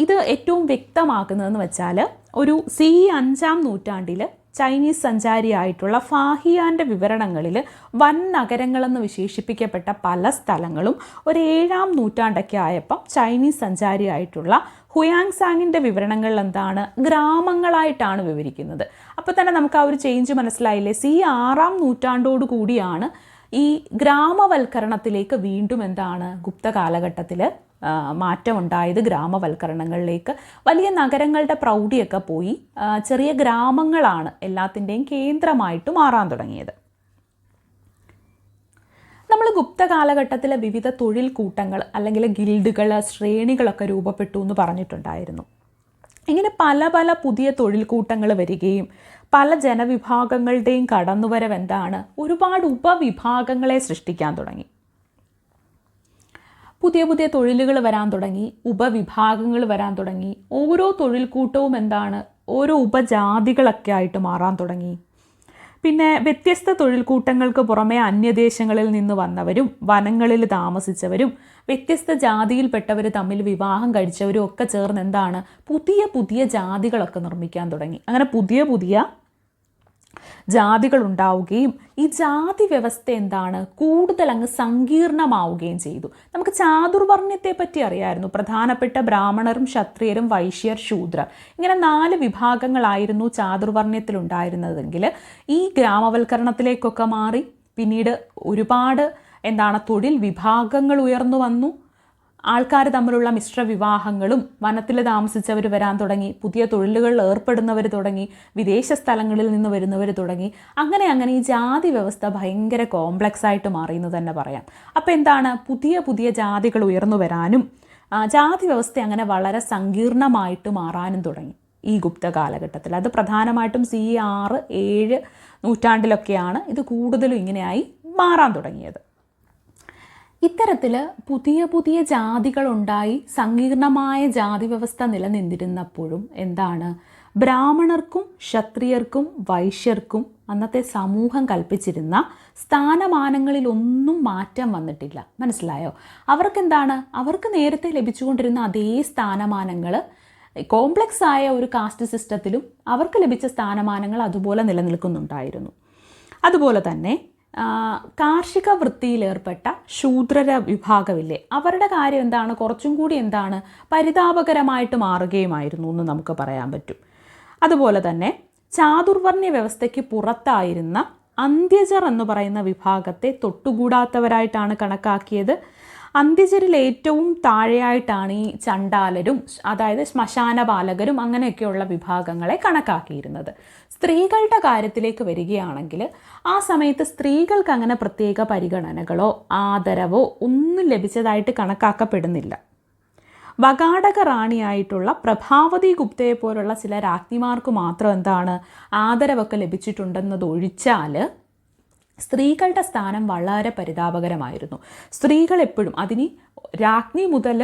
ഇത് ഏറ്റവും വ്യക്തമാക്കുന്നതെന്ന് വെച്ചാൽ ഒരു CE 5 നൂറ്റാണ്ടിൽ ചൈനീസ് സഞ്ചാരിയായിട്ടുള്ള ഫാഹിയാൻ്റെ വിവരണങ്ങളിൽ വൻ നഗരങ്ങളെന്ന് വിശേഷിപ്പിക്കപ്പെട്ട പല സ്ഥലങ്ങളും ഒരു 7 നൂറ്റാണ്ടൊക്കെ ആയപ്പം ചൈനീസ് സഞ്ചാരിയായിട്ടുള്ള ഹുയാങ്സാങ്ങിൻ്റെ വിവരണങ്ങളിൽ ഗ്രാമങ്ങളായിട്ടാണ് വിവരിക്കുന്നത്. അപ്പോൾ തന്നെ നമുക്ക് ആ ഒരു ചേഞ്ച് മനസ്സിലായില്ലേ. CE 6 നൂറ്റാണ്ടോടു കൂടിയാണ് ഈ ഗ്രാമവൽക്കരണത്തിലേക്ക് വീണ്ടും ഗുപ്ത കാലഘട്ടത്തിൽ മാറ്റമുണ്ടായത്. ഗ്രാമവൽക്കരണങ്ങളിലേക്ക് വലിയ നഗരങ്ങളുടെ പ്രൗഢിയൊക്കെ പോയി ചെറിയ ഗ്രാമങ്ങളാണ് എല്ലാത്തിൻ്റെയും കേന്ദ്രമായിട്ട് മാറാൻ തുടങ്ങിയത്. നമ്മൾ ഗുപ്ത കാലഘട്ടത്തിലെ വിവിധ തൊഴിൽ കൂട്ടങ്ങൾ അല്ലെങ്കിൽ ഗിൽഡുകൾ, ശ്രേണികളൊക്കെ രൂപപ്പെട്ടു എന്ന് പറഞ്ഞിട്ടുണ്ടായിരുന്നു. ഇങ്ങനെ പല പല പുതിയ തൊഴിൽ കൂട്ടങ്ങൾ വരികയും പല ജനവിഭാഗങ്ങളുടെയും കടന്നുവരവ് ഒരുപാട് ഉപവിഭാഗങ്ങളെ സൃഷ്ടിക്കാൻ തുടങ്ങി. പുതിയ പുതിയ തൊഴിലുകൾ വരാൻ തുടങ്ങി, ഉപവിഭാഗങ്ങൾ വരാൻ തുടങ്ങി. ഓരോ തൊഴിൽ കൂട്ടവും ഓരോ ഉപജാതികളൊക്കെ ആയിട്ട് മാറാൻ തുടങ്ങി. പിന്നെ വ്യത്യസ്ത തൊഴിൽ കൂട്ടങ്ങൾക്ക് പുറമെ അന്യദേശങ്ങളിൽ നിന്ന് വന്നവരും വനങ്ങളിൽ താമസിച്ചവരും വ്യത്യസ്ത ജാതിയിൽപ്പെട്ടവർ തമ്മിൽ വിവാഹം കഴിച്ചവരും ഒക്കെ ചേർന്ന് പുതിയ പുതിയ ജാതികളൊക്കെ നിർമ്മിക്കാൻ തുടങ്ങി. അങ്ങനെ പുതിയ പുതിയ ജാതികൾ ഉണ്ടാവുകയും ഈ ജാതി വ്യവസ്ഥ കൂടുതൽ അങ്ങ് സങ്കീർണമാവുകയും ചെയ്തു. നമുക്ക് ചാതുർവർണ്ണയത്തെ പറ്റി അറിയായിരുന്നു. പ്രധാനപ്പെട്ട ബ്രാഹ്മണരും ക്ഷത്രിയരും വൈശ്യർ ശൂദ്രർ ഇങ്ങനെ 4 വിഭാഗങ്ങളായിരുന്നു ചാതുർവർണ്ണയത്തിലുണ്ടായിരുന്നതെങ്കിൽ ഈ ഗ്രാമവൽക്കരണത്തിലേക്കൊക്കെ മാറി പിന്നീട് ഒരുപാട് തൊഴിൽ വിഭാഗങ്ങൾ ഉയർന്നു വന്നു. ആൾക്കാർ തമ്മിലുള്ള മിശ്ര വിവാഹങ്ങളും വനത്തിൽ താമസിച്ചവർ വരാൻ തുടങ്ങി, പുതിയ തൊഴിലുകളിൽ ഏർപ്പെടുന്നവർ തുടങ്ങി, വിദേശ സ്ഥലങ്ങളിൽ നിന്ന് വരുന്നവർ തുടങ്ങി. അങ്ങനെ ഈ ജാതി വ്യവസ്ഥ ഭയങ്കര കോംപ്ലക്സ് ആയിട്ട് മാറി എന്ന് തന്നെ പറയാം. അപ്പോൾ പുതിയ പുതിയ ജാതികൾ ഉയർന്നു വരാനും ജാതി വ്യവസ്ഥ അങ്ങനെ വളരെ സങ്കീർണമായിട്ട് മാറാനും തുടങ്ങി ഈ ഗുപ്ത കാലഘട്ടത്തിൽ. അത് പ്രധാനമായിട്ടും CE 6, 7 നൂറ്റാണ്ടിലൊക്കെയാണ് ഇത് കൂടുതലും ഇങ്ങനെയായി മാറാൻ തുടങ്ങിയത്. ഇത്തരത്തിൽ പുതിയ പുതിയ ജാതികളുണ്ടായി സങ്കീർണമായ ജാതി വ്യവസ്ഥ നിലനിന്നിരുന്നപ്പോഴും ബ്രാഹ്മണർക്കും ക്ഷത്രിയർക്കും വൈശ്യർക്കും അന്നത്തെ സമൂഹം കൽപ്പിച്ചിരുന്ന സ്ഥാനമാനങ്ങളിലൊന്നും മാറ്റം വന്നിട്ടില്ല. മനസ്സിലായോ? അവർക്ക് നേരത്തെ ലഭിച്ചുകൊണ്ടിരുന്ന അതേ സ്ഥാനമാനങ്ങൾ കോംപ്ലക്സ് ആയ ഒരു കാസ്റ്റ് സിസ്റ്റത്തിലും അവർക്ക് ലഭിച്ച സ്ഥാനമാനങ്ങൾ അതുപോലെ നിലനിൽക്കുന്നുണ്ടായിരുന്നു. അതുപോലെ തന്നെ കാർഷിക വൃത്തിയിലേർപ്പെട്ട ശൂദ്രര വിഭാഗമില്ലേ, അവരുടെ കാര്യം കുറച്ചും കൂടി പരിതാപകരമായിട്ട് മാറുകയുമായിരുന്നു എന്ന് നമുക്ക് പറയാൻ പറ്റും. അതുപോലെ തന്നെ ചാതുർവർണ്ണയ വ്യവസ്ഥയ്ക്ക് പുറത്തായിരുന്ന അന്ത്യജർ എന്ന് പറയുന്ന വിഭാഗത്തെ തൊട്ടുകൂടാത്തവരായിട്ടാണ് കണക്കാക്കിയത്. അന്ത്യജരിൽ ഏറ്റവും താഴെയായിട്ടാണ് ഈ ചണ്ടാലരും അതായത് ശ്മശാനപാലകരും അങ്ങനെയൊക്കെയുള്ള വിഭാഗങ്ങളെ കണക്കാക്കിയിരുന്നത്. സ്ത്രീകളുടെ കാര്യത്തിലേക്ക് വരികയാണെങ്കിൽ ആ സമയത്ത് സ്ത്രീകൾക്ക് അങ്ങനെ പ്രത്യേക പരിഗണനകളോ ആദരവോ ഒന്നും ലഭിച്ചതായിട്ട് കണക്കാക്കപ്പെടുന്നില്ല. വകാടക റാണിയായിട്ടുള്ള പ്രഭാവതി ഗുപ്തയെ പോലുള്ള ചില രാജ്ഞിമാർക്ക് മാത്രം എന്താണ് ആദരവൊക്കെ ലഭിച്ചിട്ടുണ്ടെന്നതൊഴിച്ചാൽ സ്ത്രീകളുടെ സ്ഥാനം വളരെ പരിതാപകരമായിരുന്നു. സ്ത്രീകൾ എപ്പോഴും അതിന് രാജ്ഞി മുതൽ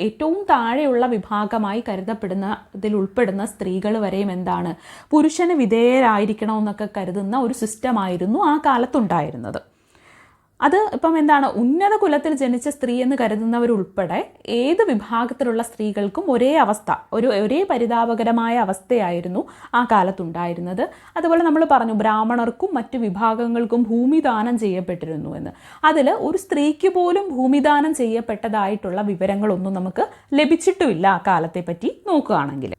ഏറ്റവും താഴെയുള്ള വിഭാഗമായി ഇതിൽ ഉൾപ്പെടുന്ന സ്ത്രീകൾ വരെയും എന്താണ് പുരുഷന് വിധേയരായിരിക്കണമെന്നൊക്കെ കരുതുന്ന ഒരു സിസ്റ്റമായിരുന്നു ആ കാലത്തുണ്ടായിരുന്നത്. അത് ഇപ്പം എന്താണ് ഉന്നത കുലത്തിൽ ജനിച്ച സ്ത്രീ എന്ന് കരുതുന്നവരുൾപ്പെടെ ഏത് വിഭാഗത്തിലുള്ള സ്ത്രീകൾക്കും ഒരേ പരിതാപകരമായ അവസ്ഥയായിരുന്നു ആ കാലത്തുണ്ടായിരുന്നത്. അതുപോലെ നമ്മൾ പറഞ്ഞു ബ്രാഹ്മണർക്കും മറ്റു വിഭാഗങ്ങൾക്കും ഭൂമിദാനം ചെയ്യപ്പെട്ടിരുന്നു എന്ന്. അതിൽ ഒരു സ്ത്രീക്ക് പോലും ഭൂമിദാനം ചെയ്യപ്പെട്ടതായിട്ടുള്ള വിവരങ്ങളൊന്നും നമുക്ക് ലഭിച്ചിട്ടുമില്ല ആ കാലത്തെ പറ്റി നോക്കുകയാണെങ്കിൽ.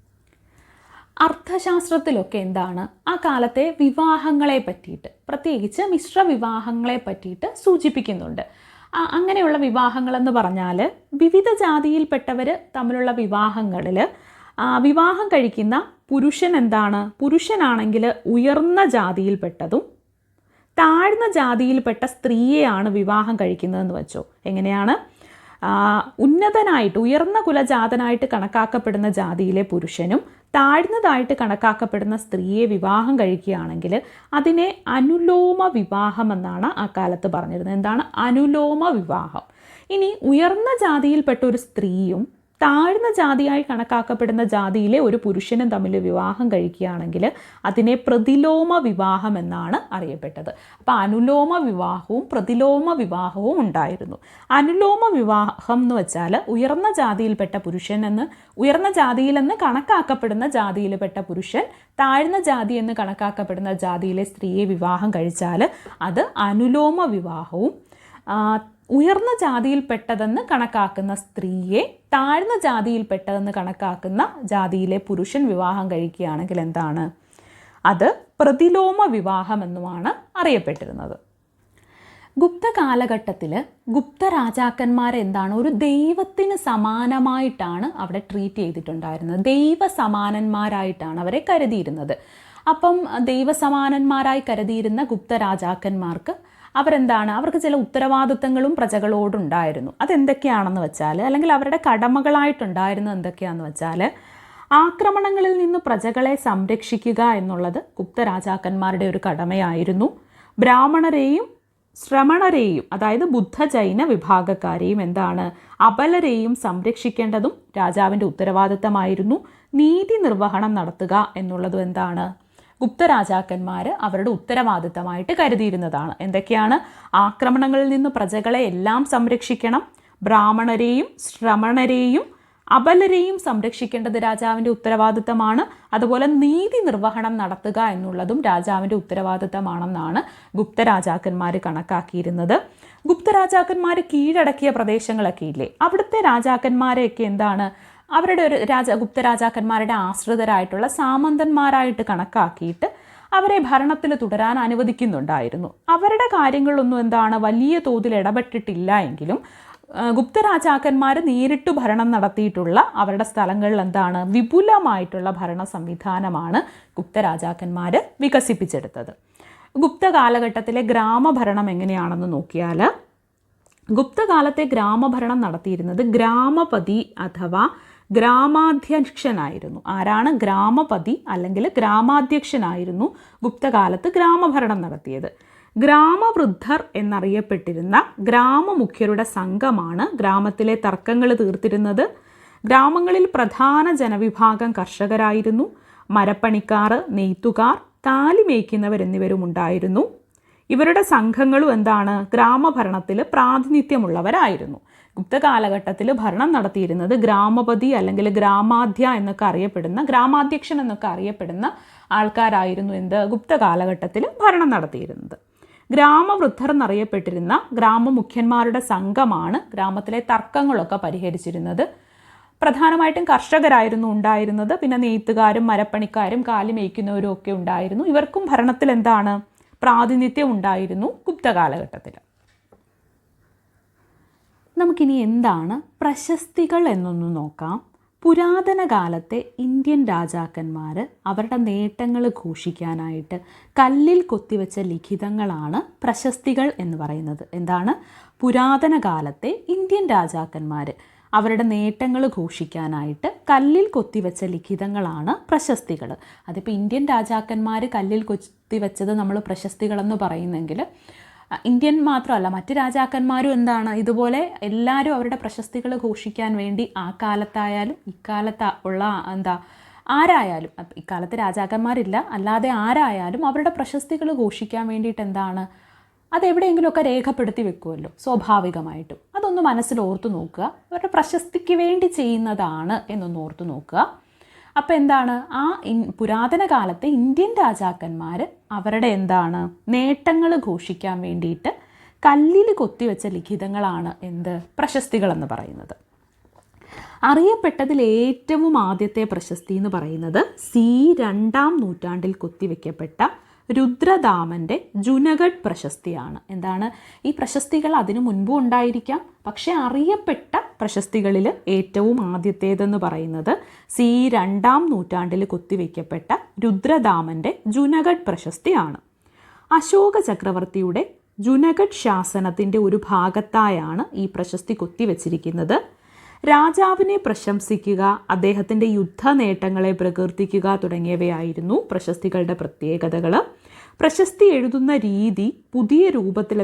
അർത്ഥശാസ്ത്രത്തിലൊക്കെ എന്താണ് ആ കാലത്തെ വിവാഹങ്ങളെ പറ്റിയിട്ട്, പ്രത്യേകിച്ച് മിശ്ര വിവാഹങ്ങളെ പറ്റിയിട്ട് സൂചിപ്പിക്കുന്നുണ്ട്. അങ്ങനെയുള്ള വിവാഹങ്ങളെന്ന് പറഞ്ഞാൽ വിവിധ ജാതിയിൽപ്പെട്ടവർ തമ്മിലുള്ള വിവാഹങ്ങളിൽ വിവാഹം കഴിക്കുന്ന പുരുഷനാണെങ്കിൽ ഉയർന്ന ജാതിയിൽപ്പെട്ടതും താഴ്ന്ന ജാതിയിൽപ്പെട്ട സ്ത്രീയെയാണ് വിവാഹം കഴിക്കുന്നതെന്ന് വെച്ചോ. എങ്ങനെയാണ്? ഉയർന്ന കുലജാതനായിട്ട് കണക്കാക്കപ്പെടുന്ന ജാതിയിലെ പുരുഷനും താഴ്ന്നതായിട്ട് കണക്കാക്കപ്പെടുന്ന സ്ത്രീയെ വിവാഹം കഴിക്കുകയാണെങ്കിൽ അതിനെ അനുലോമ വിവാഹം എന്നാണ് ആ കാലത്ത് പറഞ്ഞിരുന്നത്. എന്താണ് അനുലോമ വിവാഹം? ഇനി ഉയർന്ന ജാതിയിൽപ്പെട്ട ഒരു സ്ത്രീയും താഴ്ന്ന ജാതിയായി കണക്കാക്കപ്പെടുന്ന ജാതിയിലെ ഒരു പുരുഷനും തമ്മിൽ വിവാഹം കഴിക്കുകയാണെങ്കിൽ അതിനെ പ്രതിലോമ വിവാഹം എന്നാണ് അറിയപ്പെട്ടത്. അപ്പോൾ അനുലോമ വിവാഹവും പ്രതിലോമ വിവാഹവും ഉണ്ടായിരുന്നു. അനുലോമ വിവാഹം എന്ന് വെച്ചാൽ ഉയർന്ന ജാതിയിലെന്ന് കണക്കാക്കപ്പെടുന്ന ജാതിയിൽപ്പെട്ട പുരുഷൻ താഴ്ന്ന ജാതി എന്ന് കണക്കാക്കപ്പെടുന്ന ജാതിയിലെ സ്ത്രീയെ വിവാഹം കഴിച്ചാൽ അത് അനുലോമ വിവാഹവും, ഉയർന്ന ജാതിയിൽപ്പെട്ടതെന്ന് കണക്കാക്കുന്ന സ്ത്രീയെ താഴ്ന്ന ജാതിയിൽപ്പെട്ടതെന്ന് കണക്കാക്കുന്ന ജാതിയിലെ പുരുഷൻ വിവാഹം കഴിക്കുകയാണെങ്കിൽ എന്താണ് അത് പ്രതിലോമ വിവാഹം എന്നുമാണ് അറിയപ്പെട്ടിരുന്നത്. ഗുപ്ത കാലഘട്ടത്തിൽ ഗുപ്ത രാജാക്കന്മാരെ ഒരു ദൈവത്തിന് സമാനമായിട്ടാണ് അവിടെ ട്രീറ്റ് ചെയ്തിട്ടുണ്ടായിരുന്നത്. ദൈവസമാനന്മാരായിട്ടാണ് അവരെ കരുതിയിരുന്നത്. അപ്പം ദൈവസമാനന്മാരായി കരുതിയിരുന്ന ഗുപ്ത രാജാക്കന്മാർക്ക് അവർക്ക് ചില ഉത്തരവാദിത്തങ്ങളും പ്രജകളോടുണ്ടായിരുന്നു. അതെന്തൊക്കെയാണെന്ന് വെച്ചാൽ, അല്ലെങ്കിൽ അവരുടെ കടമകളായിട്ടുണ്ടായിരുന്നത് എന്തൊക്കെയാണെന്ന് വെച്ചാൽ, ആക്രമണങ്ങളിൽ നിന്ന് പ്രജകളെ സംരക്ഷിക്കുക എന്നുള്ളത് ഗുപ്ത രാജാക്കന്മാരുടെ ഒരു കടമയായിരുന്നു. ബ്രാഹ്മണരെയും ശ്രമണരെയും, അതായത് ബുദ്ധ ജൈന വിഭാഗക്കാരെയും അബലരെയും സംരക്ഷിക്കേണ്ടതും രാജാവിൻ്റെ ഉത്തരവാദിത്തമായിരുന്നു. നീതി നിർവഹണം നടത്തുക എന്നുള്ളതും ഗുപ്ത രാജാക്കന്മാർ അവരുടെ ഉത്തരവാദിത്തമായിട്ട് കരുതിയിരുന്നതാണ്. എന്തൊക്കെയാണ്? ആക്രമണങ്ങളിൽ നിന്ന് പ്രജകളെ എല്ലാം സംരക്ഷിക്കണം, ബ്രാഹ്മണരെയും ശ്രമണരെയും അബലരെയും സംരക്ഷിക്കേണ്ടത് രാജാവിൻ്റെ ഉത്തരവാദിത്തമാണ്. അതുപോലെ നീതി നിർവഹണം നടത്തുക എന്നുള്ളതും രാജാവിൻ്റെ ഉത്തരവാദിത്തമാണെന്നാണ് ഗുപ്ത രാജാക്കന്മാർ കണക്കാക്കിയിരുന്നത്. ഗുപ്ത രാജാക്കന്മാർ കീഴടക്കിയ പ്രദേശങ്ങളൊക്കെ ഇല്ലേ, അവിടുത്തെ രാജാക്കന്മാരെയൊക്കെ അവരുടെ ഒരു ഗുപ്ത രാജാക്കന്മാരുടെ ആശ്രിതരായിട്ടുള്ള സാമന്തന്മാരായിട്ട് കണക്കാക്കിയിട്ട് അവരെ ഭരണത്തിൽ തുടരാൻ അനുവദിക്കുന്നുണ്ടായിരുന്നു. അവരുടെ കാര്യങ്ങളിലൊന്നും വലിയ തോതിൽ ഇടപെട്ടിട്ടില്ല എങ്കിലും ഗുപ്ത രാജാക്കന്മാർ നേരിട്ട് ഭരണം നടത്തിയിട്ടുള്ള അവരുടെ സ്ഥലങ്ങളിൽ വിപുലമായിട്ടുള്ള ഭരണ സംവിധാനമാണ് ഗുപ്ത രാജാക്കന്മാർ വികസിപ്പിച്ചെടുത്തത്. ഗുപ്ത കാലഘട്ടത്തിലെ ഗ്രാമഭരണം എങ്ങനെയാണെന്ന് നോക്കിയാൽ, ഗുപ്തകാലത്തെ ഗ്രാമഭരണം നടത്തിയിരുന്നത് ഗ്രാമപതി അഥവാ ഗ്രാമാധ്യക്ഷനായിരുന്നു. ആരാണ്? ഗ്രാമപതി അല്ലെങ്കിൽ ഗ്രാമാധ്യക്ഷനായിരുന്നു ഗുപ്തകാലത്ത് ഗ്രാമഭരണം നടത്തിയത്. ഗ്രാമവൃദ്ധർ എന്നറിയപ്പെട്ടിരുന്ന ഗ്രാമമുഖ്യരുടെ സംഘമാണ് ഗ്രാമത്തിലെ തർക്കങ്ങൾ തീർത്തിരുന്നത്. ഗ്രാമങ്ങളിൽ പ്രധാന ജനവിഭാഗം കർഷകരായിരുന്നു. മരപ്പണിക്കാർ, നെയ്ത്തുകാർ, താലി മേയ്ക്കുന്നവർ എന്നിവരും ഉണ്ടായിരുന്നു. ഇവരുടെ സംഘങ്ങളും ഗ്രാമഭരണത്തിൽ പ്രാതിനിധ്യമുള്ളവരായിരുന്നു. ഗുപ്ത കാലഘട്ടത്തിൽ ഭരണം നടത്തിയിരുന്നത് ഗ്രാമപതി അല്ലെങ്കിൽ ഗ്രാമാധ്യക്ഷൻ എന്നൊക്കെ അറിയപ്പെടുന്ന ആൾക്കാരായിരുന്നു ഗുപ്ത കാലഘട്ടത്തിൽ ഭരണം നടത്തിയിരുന്നത്. ഗ്രാമവൃദ്ധർ എന്നറിയപ്പെട്ടിരുന്ന ഗ്രാമമുഖ്യന്മാരുടെ സംഘമാണ് ഗ്രാമത്തിലെ തർക്കങ്ങളൊക്കെ പരിഹരിച്ചിരുന്നത്. പ്രധാനമായിട്ടും കർഷകരായിരുന്നു ഉണ്ടായിരുന്നത്. പിന്നെ നെയ്ത്തുകാരും മരപ്പണിക്കാരും കാലി മേയ്ക്കുന്നവരും ഒക്കെ ഉണ്ടായിരുന്നു. ഇവർക്കും ഭരണത്തിൽ പ്രാതിനിധ്യം ഉണ്ടായിരുന്നു ഗുപ്ത കാലഘട്ടത്തിൽ. നമുക്കിനി പ്രശസ്തികൾ എന്നൊന്ന് നോക്കാം. പുരാതന കാലത്തെ ഇന്ത്യൻ രാജാക്കന്മാർ അവരുടെ നേട്ടങ്ങൾ ഘോഷിക്കാനായിട്ട് കല്ലിൽ കൊത്തിവെച്ച ലിഖിതങ്ങളാണ് പ്രശസ്തികൾ എന്ന് പറയുന്നത്. പുരാതന കാലത്തെ ഇന്ത്യൻ രാജാക്കന്മാർ അവരുടെ നേട്ടങ്ങൾ ഘോഷിക്കാനായിട്ട് കല്ലിൽ കൊത്തിവെച്ച ലിഖിതങ്ങളാണ് പ്രശസ്തികൾ. അതിപ്പോൾ ഇന്ത്യൻ രാജാക്കന്മാർ കല്ലിൽ കൊത്തിവെച്ചത് നമ്മൾ പ്രശസ്തികളെന്ന് പറയുന്നെങ്കിൽ ഇന്ത്യൻ മാത്രമല്ല മറ്റ് രാജാക്കന്മാരും എന്താണ് ഇതുപോലെ എല്ലാവരും അവരുടെ പ്രശസ്തികൾ ഘോഷിക്കാൻ വേണ്ടി ആ കാലത്തായാലും ഇക്കാലത്ത് ഉള്ള ആരായാലും, ഇക്കാലത്ത് രാജാക്കന്മാരില്ല, അല്ലാതെ ആരായാലും അവരുടെ പ്രശസ്തികൾ ഘോഷിക്കാൻ വേണ്ടിയിട്ട് എന്താണ് അതെവിടെയെങ്കിലുമൊക്കെ രേഖപ്പെടുത്തി വെക്കുമല്ലോ സ്വാഭാവികമായിട്ടും. അതൊന്ന് മനസ്സിൽ ഓർത്തു നോക്കുക. അവരുടെ പ്രശസ്തിക്ക് വേണ്ടി ചെയ്യുന്നതാണ് എന്നൊന്ന് ഓർത്തു നോക്കുക. അപ്പോൾ എന്താണ് പുരാതന കാലത്തെ ഇന്ത്യൻ രാജാക്കന്മാർ അവരുടെ നേട്ടങ്ങൾ ഘോഷിക്കാൻ വേണ്ടിയിട്ട് കല്ലിൽ കൊത്തിവെച്ച ലിഖിതങ്ങളാണ് പ്രശസ്തികളെന്ന് പറയുന്നത്. അറിയപ്പെട്ടതിൽ ഏറ്റവും ആദ്യത്തെ പ്രശസ്തി എന്ന് പറയുന്നത് 2-ാം നൂറ്റാണ്ടിൽ കൊത്തിവെക്കപ്പെട്ട രുദ്രദാമൻ്റെ ജുനഗഡ് പ്രശസ്തിയാണ്. ഈ പ്രശസ്തികൾ അതിനു മുൻപും ഉണ്ടായിരിക്കാം, പക്ഷേ അറിയപ്പെട്ട പ്രശസ്തികളിൽ ഏറ്റവും ആദ്യത്തേതെന്ന് പറയുന്നത് 2-ാം നൂറ്റാണ്ടിൽ കൊത്തിവെക്കപ്പെട്ട രുദ്രദാമൻ്റെ ജുനഗഡ് പ്രശസ്തിയാണ്. അശോക ചക്രവർത്തിയുടെ ജുനഗഡ് ശാസനത്തിൻ്റെ ഒരു ഭാഗത്തായാണ് ഈ പ്രശസ്തി കൊത്തിവെച്ചിരിക്കുന്നത്. രാജാവിനെ പ്രശംസിക്കുക, അദ്ദേഹത്തിൻ്റെ യുദ്ധ നേട്ടങ്ങളെ പ്രകീർത്തിക്കുക തുടങ്ങിയവയായിരുന്നു പ്രശസ്തികളുടെ പ്രത്യേകതകൾ. പ്രശസ്തി എഴുതുന്ന രീതി പുതിയ രൂപത്തിൽ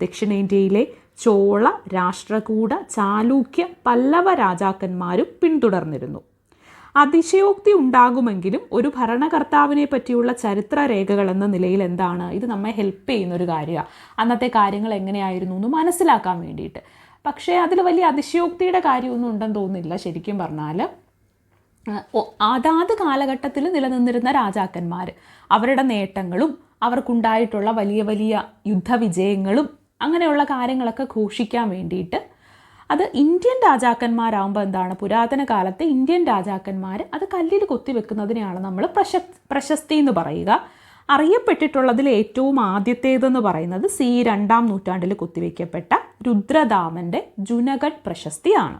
ദക്ഷിണേന്ത്യയിലെ ചോള, രാഷ്ട്രകൂട, ചാലൂക്യ, പല്ലവ രാജാക്കന്മാരും പിന്തുടർന്നിരുന്നു. അതിശയോക്തി ഉണ്ടാകുമെങ്കിലും ഒരു ഭരണകർത്താവിനെ പറ്റിയുള്ള ചരിത്ര രേഖകൾ എന്ന നിലയിൽ ഇത് നമ്മെ ഹെൽപ്പ് ചെയ്യുന്നൊരു കാര്യമാണ്. അന്നത്തെ കാര്യങ്ങൾ എങ്ങനെയായിരുന്നു എന്ന് മനസ്സിലാക്കാൻ വേണ്ടിയിട്ട്. പക്ഷേ അതിൽ വലിയ അതിശയോക്തിയുടെ കാര്യമൊന്നും ഉണ്ടെന്ന് തോന്നുന്നില്ല. ശരിക്കും പറഞ്ഞാൽ അതാത് കാലഘട്ടത്തിൽ നിലനിന്നിരുന്ന രാജാക്കന്മാർ അവരുടെ നേട്ടങ്ങളും അവർക്കുണ്ടായിട്ടുള്ള വലിയ വലിയ യുദ്ധവിജയങ്ങളും അങ്ങനെയുള്ള കാര്യങ്ങളൊക്കെ ഘോഷിക്കാൻ വേണ്ടിയിട്ട് അത് ഇന്ത്യൻ രാജാക്കന്മാരാകുമ്പോൾ പുരാതന കാലത്തെ ഇന്ത്യൻ രാജാക്കന്മാർ അത് കല്ലിൽ കൊത്തിവെക്കുന്നതിനെയാണ് നമ്മൾ പ്രശസ്തി എന്ന് പറയുക. അറിയപ്പെട്ടിട്ടുള്ളതിൽ ഏറ്റവും ആദ്യത്തേതെന്ന് പറയുന്നത് 2-ാം നൂറ്റാണ്ടിൽ കൊത്തിവെക്കപ്പെട്ട രുദ്രദാമൻ്റെ ജുനഗഡ് പ്രശസ്തിയാണ്.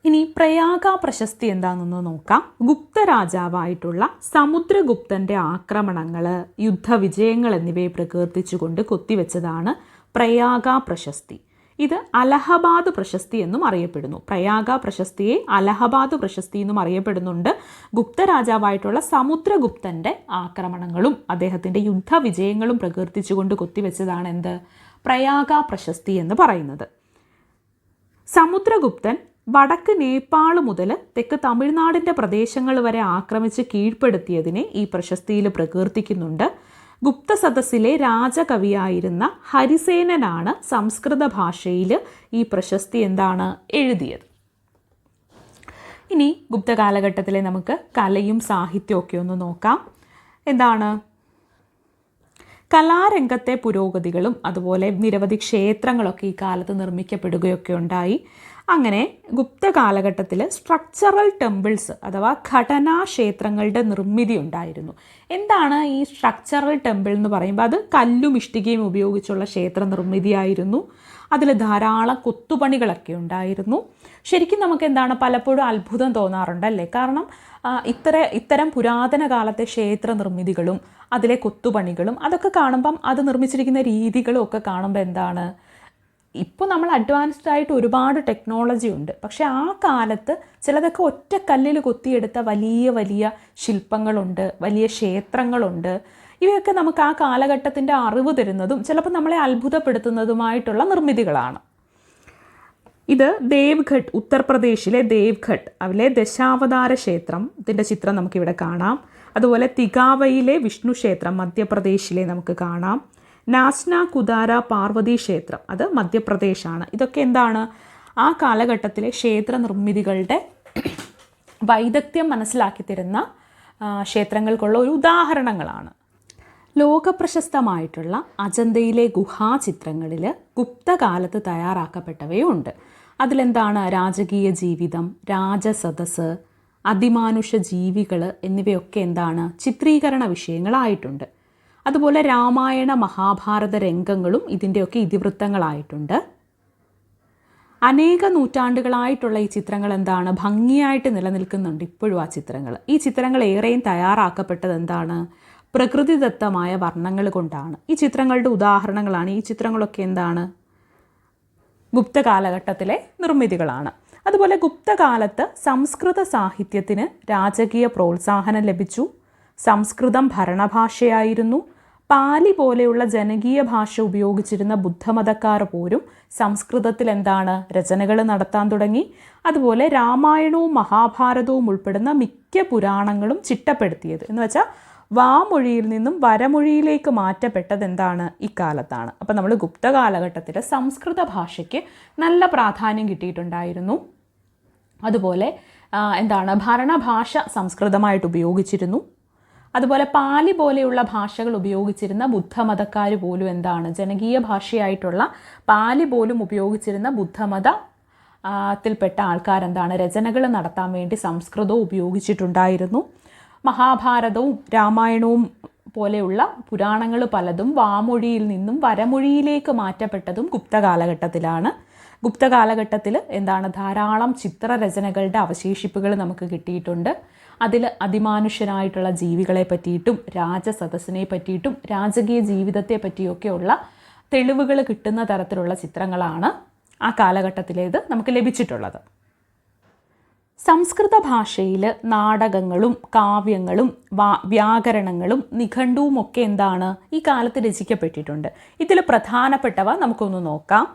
ഇനി പ്രയാഗ പ്രശസ്തി എന്താണെന്ന് നോക്കാം. ഗുപ്ത രാജാവായിട്ടുള്ള സമുദ്രഗുപ്തൻ്റെ ആക്രമണങ്ങൾ, യുദ്ധവിജയങ്ങൾ എന്നിവയെ പ്രകീർത്തിച്ചുകൊണ്ട് കൊത്തിവെച്ചതാണ് പ്രയാഗ പ്രശസ്തി. ഇത് അലഹബാദ് പ്രശസ്തി എന്നും അറിയപ്പെടുന്നു. പ്രയാഗ പ്രശസ്തിയെ അലഹബാദ് പ്രശസ്തി എന്നും അറിയപ്പെടുന്നുണ്ട്. ഗുപ്ത രാജാവായിട്ടുള്ള സമുദ്രഗുപ്തൻ്റെ ആക്രമണങ്ങളും അദ്ദേഹത്തിൻ്റെ യുദ്ധവിജയങ്ങളും പ്രകീർത്തിച്ചുകൊണ്ട് കൊത്തിവെച്ചതാണ് പ്രയാഗ പ്രശസ്തി എന്ന് പറയുന്നത്. സമുദ്രഗുപ്തൻ വടക്ക് നേപ്പാൾ മുതൽ തെക്ക് തമിഴ്നാടിൻ്റെ പ്രദേശങ്ങൾ വരെ ആക്രമിച്ച് കീഴ്പ്പെടുത്തിയതിനെ ഈ പ്രശസ്തിയിൽ പ്രകീർത്തിക്കുന്നുണ്ട്. ഗുപ്ത സദസ്സിലെ രാജകവിയായിരുന്ന ഹരിസേനനാണ് സംസ്കൃത ഭാഷയിൽ ഈ പ്രശസ്തി എഴുതിയത്. ഇനി ഗുപ്ത കാലഘട്ടത്തിലെ നമുക്ക് കലയും സാഹിത്യമൊക്കെ ഒന്ന് നോക്കാം. കലാരംഗത്തെ പുരോഗതികളും അതുപോലെ നിരവധി ക്ഷേത്രങ്ങളൊക്കെ ഈ കാലത്ത് നിർമ്മിക്കപ്പെടുകയൊക്കെ ഉണ്ടായി. അങ്ങനെ ഗുപ്ത കാലഘട്ടത്തിൽ സ്ട്രക്ചറൽ ടെമ്പിൾസ് അഥവാ ഘടനാ ക്ഷേത്രങ്ങളുടെ നിർമ്മിതി ഉണ്ടായിരുന്നു. ഈ സ്ട്രക്ചറൽ ടെമ്പിൾ എന്ന് പറയുമ്പോൾ അത് കല്ലും ഇഷ്ടികയും ഉപയോഗിച്ചുള്ള ക്ഷേത്ര നിർമ്മിതിയായിരുന്നു. അതിൽ ധാരാളം കൊത്തുപണികളൊക്കെ ഉണ്ടായിരുന്നു. ശരിക്കും നമുക്ക് പലപ്പോഴും അത്ഭുതം തോന്നാറുണ്ടല്ലേ? കാരണം ഇത്തരം പുരാതന കാലത്തെ ക്ഷേത്ര നിർമ്മിതികളും അതിലെ കൊത്തുപണികളും അതൊക്കെ കാണുമ്പം അത് നിർമ്മിച്ചിരിക്കുന്ന രീതികളും ഒക്കെ കാണുമ്പോൾ ഇപ്പോൾ നമ്മൾ അഡ്വാൻസ്ഡ് ആയിട്ട് ഒരുപാട് ടെക്നോളജി ഉണ്ട്. പക്ഷേ ആ കാലത്ത് ചിലതൊക്കെ ഒറ്റ കല്ലിൽ കൊത്തിയെടുത്ത വലിയ വലിയ ശില്പങ്ങളുണ്ട്, വലിയ ക്ഷേത്രങ്ങളുണ്ട്. ഇവയൊക്കെ നമുക്ക് ആ കാലഘട്ടത്തിൻ്റെ അറിവ് തരുന്നതും ചിലപ്പോൾ നമ്മളെ അത്ഭുതപ്പെടുത്തുന്നതുമായിട്ടുള്ള നിർമ്മിതികളാണ്. ഇത് ദേവ്ഘട്ട്, ഉത്തർപ്രദേശിലെ ദേവ്ഘട്ട് അതിലെ ദശാവതാര ക്ഷേത്രം, ഇതിൻ്റെ ചിത്രം നമുക്കിവിടെ കാണാം. അതുപോലെ തിഗാവയിലെ വിഷ്ണു ക്ഷേത്രം മധ്യപ്രദേശിലെ നമുക്ക് കാണാം. നാസ്ന കുദാര പാർവതി ക്ഷേത്രം അത് മധ്യപ്രദേശാണ്. ഇതൊക്കെ ആ കാലഘട്ടത്തിലെ ക്ഷേത്ര നിർമ്മിതികളുടെ വൈദഗ്ധ്യം മനസ്സിലാക്കി തരുന്ന ക്ഷേത്രങ്ങൾക്കുള്ള ഒരു ഉദാഹരണങ്ങളാണ്. ലോകപ്രശസ്തമായിട്ടുള്ള അജന്തയിലെ ഗുഹാചിത്രങ്ങളിൽ ഗുപ്തകാലത്ത് തയ്യാറാക്കപ്പെട്ടവയുണ്ട്. രാജകീയ ജീവിതം, രാജസദസ്, അതിമാനുഷ ജീവികൾ എന്നിവയൊക്കെ ചിത്രീകരണ വിഷയങ്ങളായിട്ടുണ്ട്. അതുപോലെ രാമായണ മഹാഭാരത രംഗങ്ങളും ഇതിൻ്റെയൊക്കെ ഇതിവൃത്തങ്ങളായിട്ടുണ്ട്. അനേക നൂറ്റാണ്ടുകളായിട്ടുള്ള ഈ ചിത്രങ്ങൾ ഭംഗിയായിട്ട് നിലനിൽക്കുന്നുണ്ട് ഇപ്പോഴും ആ ചിത്രങ്ങൾ. ഈ ചിത്രങ്ങൾ ഏറെയും തയ്യാറാക്കപ്പെട്ടത് പ്രകൃതിദത്തമായ വർണ്ണങ്ങൾ കൊണ്ടാണ്. ഈ ചിത്രങ്ങളുടെ ഉദാഹരണങ്ങളാണ് ഈ ചിത്രങ്ങളൊക്കെ. ഗുപ്ത കാലഘട്ടത്തിലെ നിർമ്മിതികളാണ്. അതുപോലെ ഗുപ്തകാലത്ത് സംസ്കൃത സാഹിത്യത്തിന് രാജകീയ പ്രോത്സാഹനം ലഭിച്ചു. സംസ്കൃതം ഭരണഭാഷയായിരുന്നു. പാലി പോലെയുള്ള ജനകീയ ഭാഷ ഉപയോഗിച്ചിരുന്ന ബുദ്ധമതക്കാർ പോലും സംസ്കൃതത്തിൽ രചനകൾ നടത്താൻ തുടങ്ങി. അതുപോലെ രാമായണവും മഹാഭാരതവും ഉൾപ്പെടുന്ന മിക്ക പുരാണങ്ങളും ചിട്ടപ്പെടുത്തിയത് എന്ന് വെച്ചാൽ വാമൊഴിയിൽ നിന്നും വരമൊഴിയിലേക്ക് മാറ്റപ്പെട്ടത് ഇക്കാലത്താണ്. അപ്പോൾ നമ്മൾ ഗുപ്ത കാലഘട്ടത്തിൽ സംസ്കൃത ഭാഷയ്ക്ക് നല്ല പ്രാധാന്യം കിട്ടിയിട്ടുണ്ടായിരുന്നു. അതുപോലെ ഭരണഭാഷ സംസ്കൃതമായിട്ട് ഉപയോഗിച്ചിരുന്നു. അതുപോലെ പാലി പോലെയുള്ള ഭാഷകൾ ഉപയോഗിച്ചിരുന്ന ബുദ്ധമതക്കാർ പോലും ജനകീയ ഭാഷയായിട്ടുള്ള പാലി പോലും ഉപയോഗിച്ചിരുന്ന ബുദ്ധമതത്തിൽപ്പെട്ട ആൾക്കാർ രചനകൾ നടത്താൻ വേണ്ടി സംസ്കൃതവും ഉപയോഗിച്ചിട്ടുണ്ടായിരുന്നു. മഹാഭാരതവും രാമായണവും പോലെയുള്ള പുരാണങ്ങൾ പലതും വാമൊഴിയിൽ നിന്നും വരമൊഴിയിലേക്ക് മാറ്റപ്പെട്ടതും ഗുപ്ത കാലഘട്ടത്തിലാണ്. ഗുപ്ത കാലഘട്ടത്തിൽ ധാരാളം ചിത്രരചനകളുടെ അവശേഷിപ്പുകൾ നമുക്ക് കിട്ടിയിട്ടുണ്ട്. അതിൽ അതിമാനുഷ്യനായിട്ടുള്ള ജീവികളെ പറ്റിയിട്ടും രാജസദസ്സിനെ പറ്റിയിട്ടും രാജകീയ ജീവിതത്തെ പറ്റിയൊക്കെയുള്ള തെളിവുകൾ കിട്ടുന്ന തരത്തിലുള്ള ചിത്രങ്ങളാണ് ആ കാലഘട്ടത്തിലേത് നമുക്ക് ലഭിച്ചിട്ടുള്ളത്. സംസ്കൃത ഭാഷയിൽ നാടകങ്ങളും കാവ്യങ്ങളും വ്യാകരണങ്ങളും നിഘണ്ടുവും ഒക്കെ ഈ കാലത്ത് രചിക്കപ്പെട്ടിട്ടുണ്ട്. ഇതിൽ പ്രധാനപ്പെട്ടവ നമുക്കൊന്ന് നോക്കാം.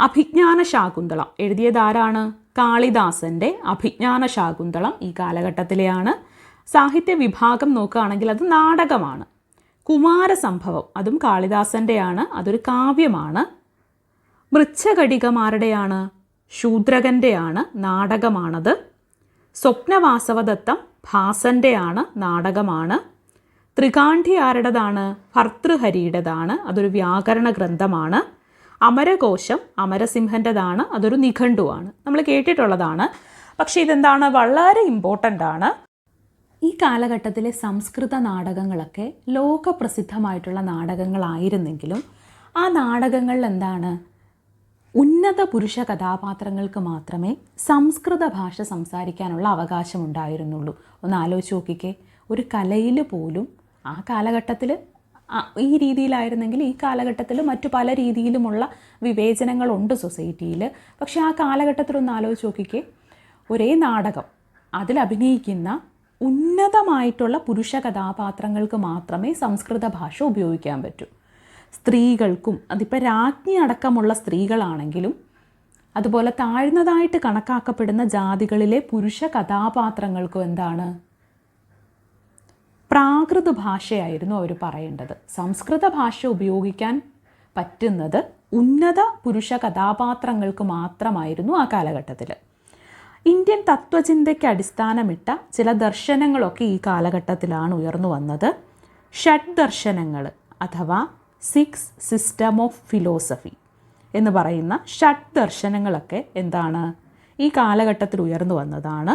അഭിജ്ഞാന ശാകുന്തളം എഴുതിയതാരാണ്? കാളിദാസൻ്റെ അഭിജ്ഞാന ശാകുന്തളം ഈ കാലഘട്ടത്തിലെയാണ്. സാഹിത്യ വിഭാഗം നോക്കുകയാണെങ്കിൽ അത് നാടകമാണ്. കുമാരസംഭവം അതും കാളിദാസൻ്റെയാണ്, അതൊരു കാവ്യമാണ്. മൃച്ഛകടികമാരുടെയാണ്? ശൂദ്രകൻ്റെയാണ്, നാടകമാണത്. സ്വപ്നവാസവദത്തം ഭാസൻ്റെയാണ്, നാടകമാണ്. ത്രികാണ്ഠി ആരുടേതാണ്? ഭർതൃഹരിയുടേതാണ്, അതൊരു വ്യാകരണ ഗ്രന്ഥമാണ്. അമരകോശം അമരസിംഹൻ്റെതാണ്, അതൊരു നിഘണ്ടുവാണ്. നമ്മൾ കേട്ടിട്ടുള്ളതാണ്. പക്ഷേ വളരെ ഇമ്പോർട്ടൻ്റ് ആണ്. ഈ കാലഘട്ടത്തിലെ സംസ്കൃത നാടകങ്ങളൊക്കെ ലോകപ്രസിദ്ധമായിട്ടുള്ള നാടകങ്ങളായിരുന്നെങ്കിലും ആ നാടകങ്ങളിൽ ഉന്നത പുരുഷ കഥാപാത്രങ്ങൾക്ക് മാത്രമേ സംസ്കൃത ഭാഷ സംസാരിക്കാനുള്ള അവകാശം ഉണ്ടായിരുന്നുള്ളൂ. ഒന്ന് ആലോചിച്ച് നോക്കിക്കേ, ഒരു കലയിൽ പോലും ആ കാലഘട്ടത്തിൽ ഈ രീതിയിലായിരുന്നെങ്കിൽ ഈ കാലഘട്ടത്തിൽ മറ്റു പല രീതിയിലുമുള്ള വിവേചനങ്ങളുണ്ട് സൊസൈറ്റിയിൽ. പക്ഷേ ആ കാലഘട്ടത്തിലൊന്ന് ആലോചിച്ച് നോക്കിക്കേ, ഒരേ നാടകം അതിൽ അഭിനയിക്കുന്ന ഉന്നതമായിട്ടുള്ള പുരുഷ കഥാപാത്രങ്ങൾക്ക് മാത്രമേ സംസ്കൃത ഭാഷ ഉപയോഗിക്കാൻ പറ്റൂ. സ്ത്രീകൾക്കും, അതിപ്പോൾ രാജ്ഞി അടക്കമുള്ള സ്ത്രീകളാണെങ്കിലും അതുപോലെ താഴ്ന്നതായിട്ട് കണക്കാക്കപ്പെടുന്ന ജാതികളിലെ പുരുഷ കഥാപാത്രങ്ങൾക്കും പ്രാകൃത ഭാഷയായിരുന്നു അവർ പറയേണ്ടത്. സംസ്കൃത ഭാഷ ഉപയോഗിക്കാൻ പറ്റുന്നത് ഉന്നത പുരുഷ കഥാപാത്രങ്ങൾക്ക് മാത്രമായിരുന്നു ആ കാലഘട്ടത്തിൽ. ഇന്ത്യൻ തത്വചിന്തയ്ക്ക് അടിസ്ഥാനമിട്ട ചില ദർശനങ്ങളൊക്കെ ഈ കാലഘട്ടത്തിലാണ് ഉയർന്നു വന്നത്. ഷഡ് ദർശനങ്ങൾ അഥവാ 6 സിസ്റ്റം ഓഫ് ഫിലോസഫി എന്ന് പറയുന്ന ഷഡ് ദർശനങ്ങളൊക്കെ ഈ കാലഘട്ടത്തിൽ ഉയർന്നു വന്നതാണ്.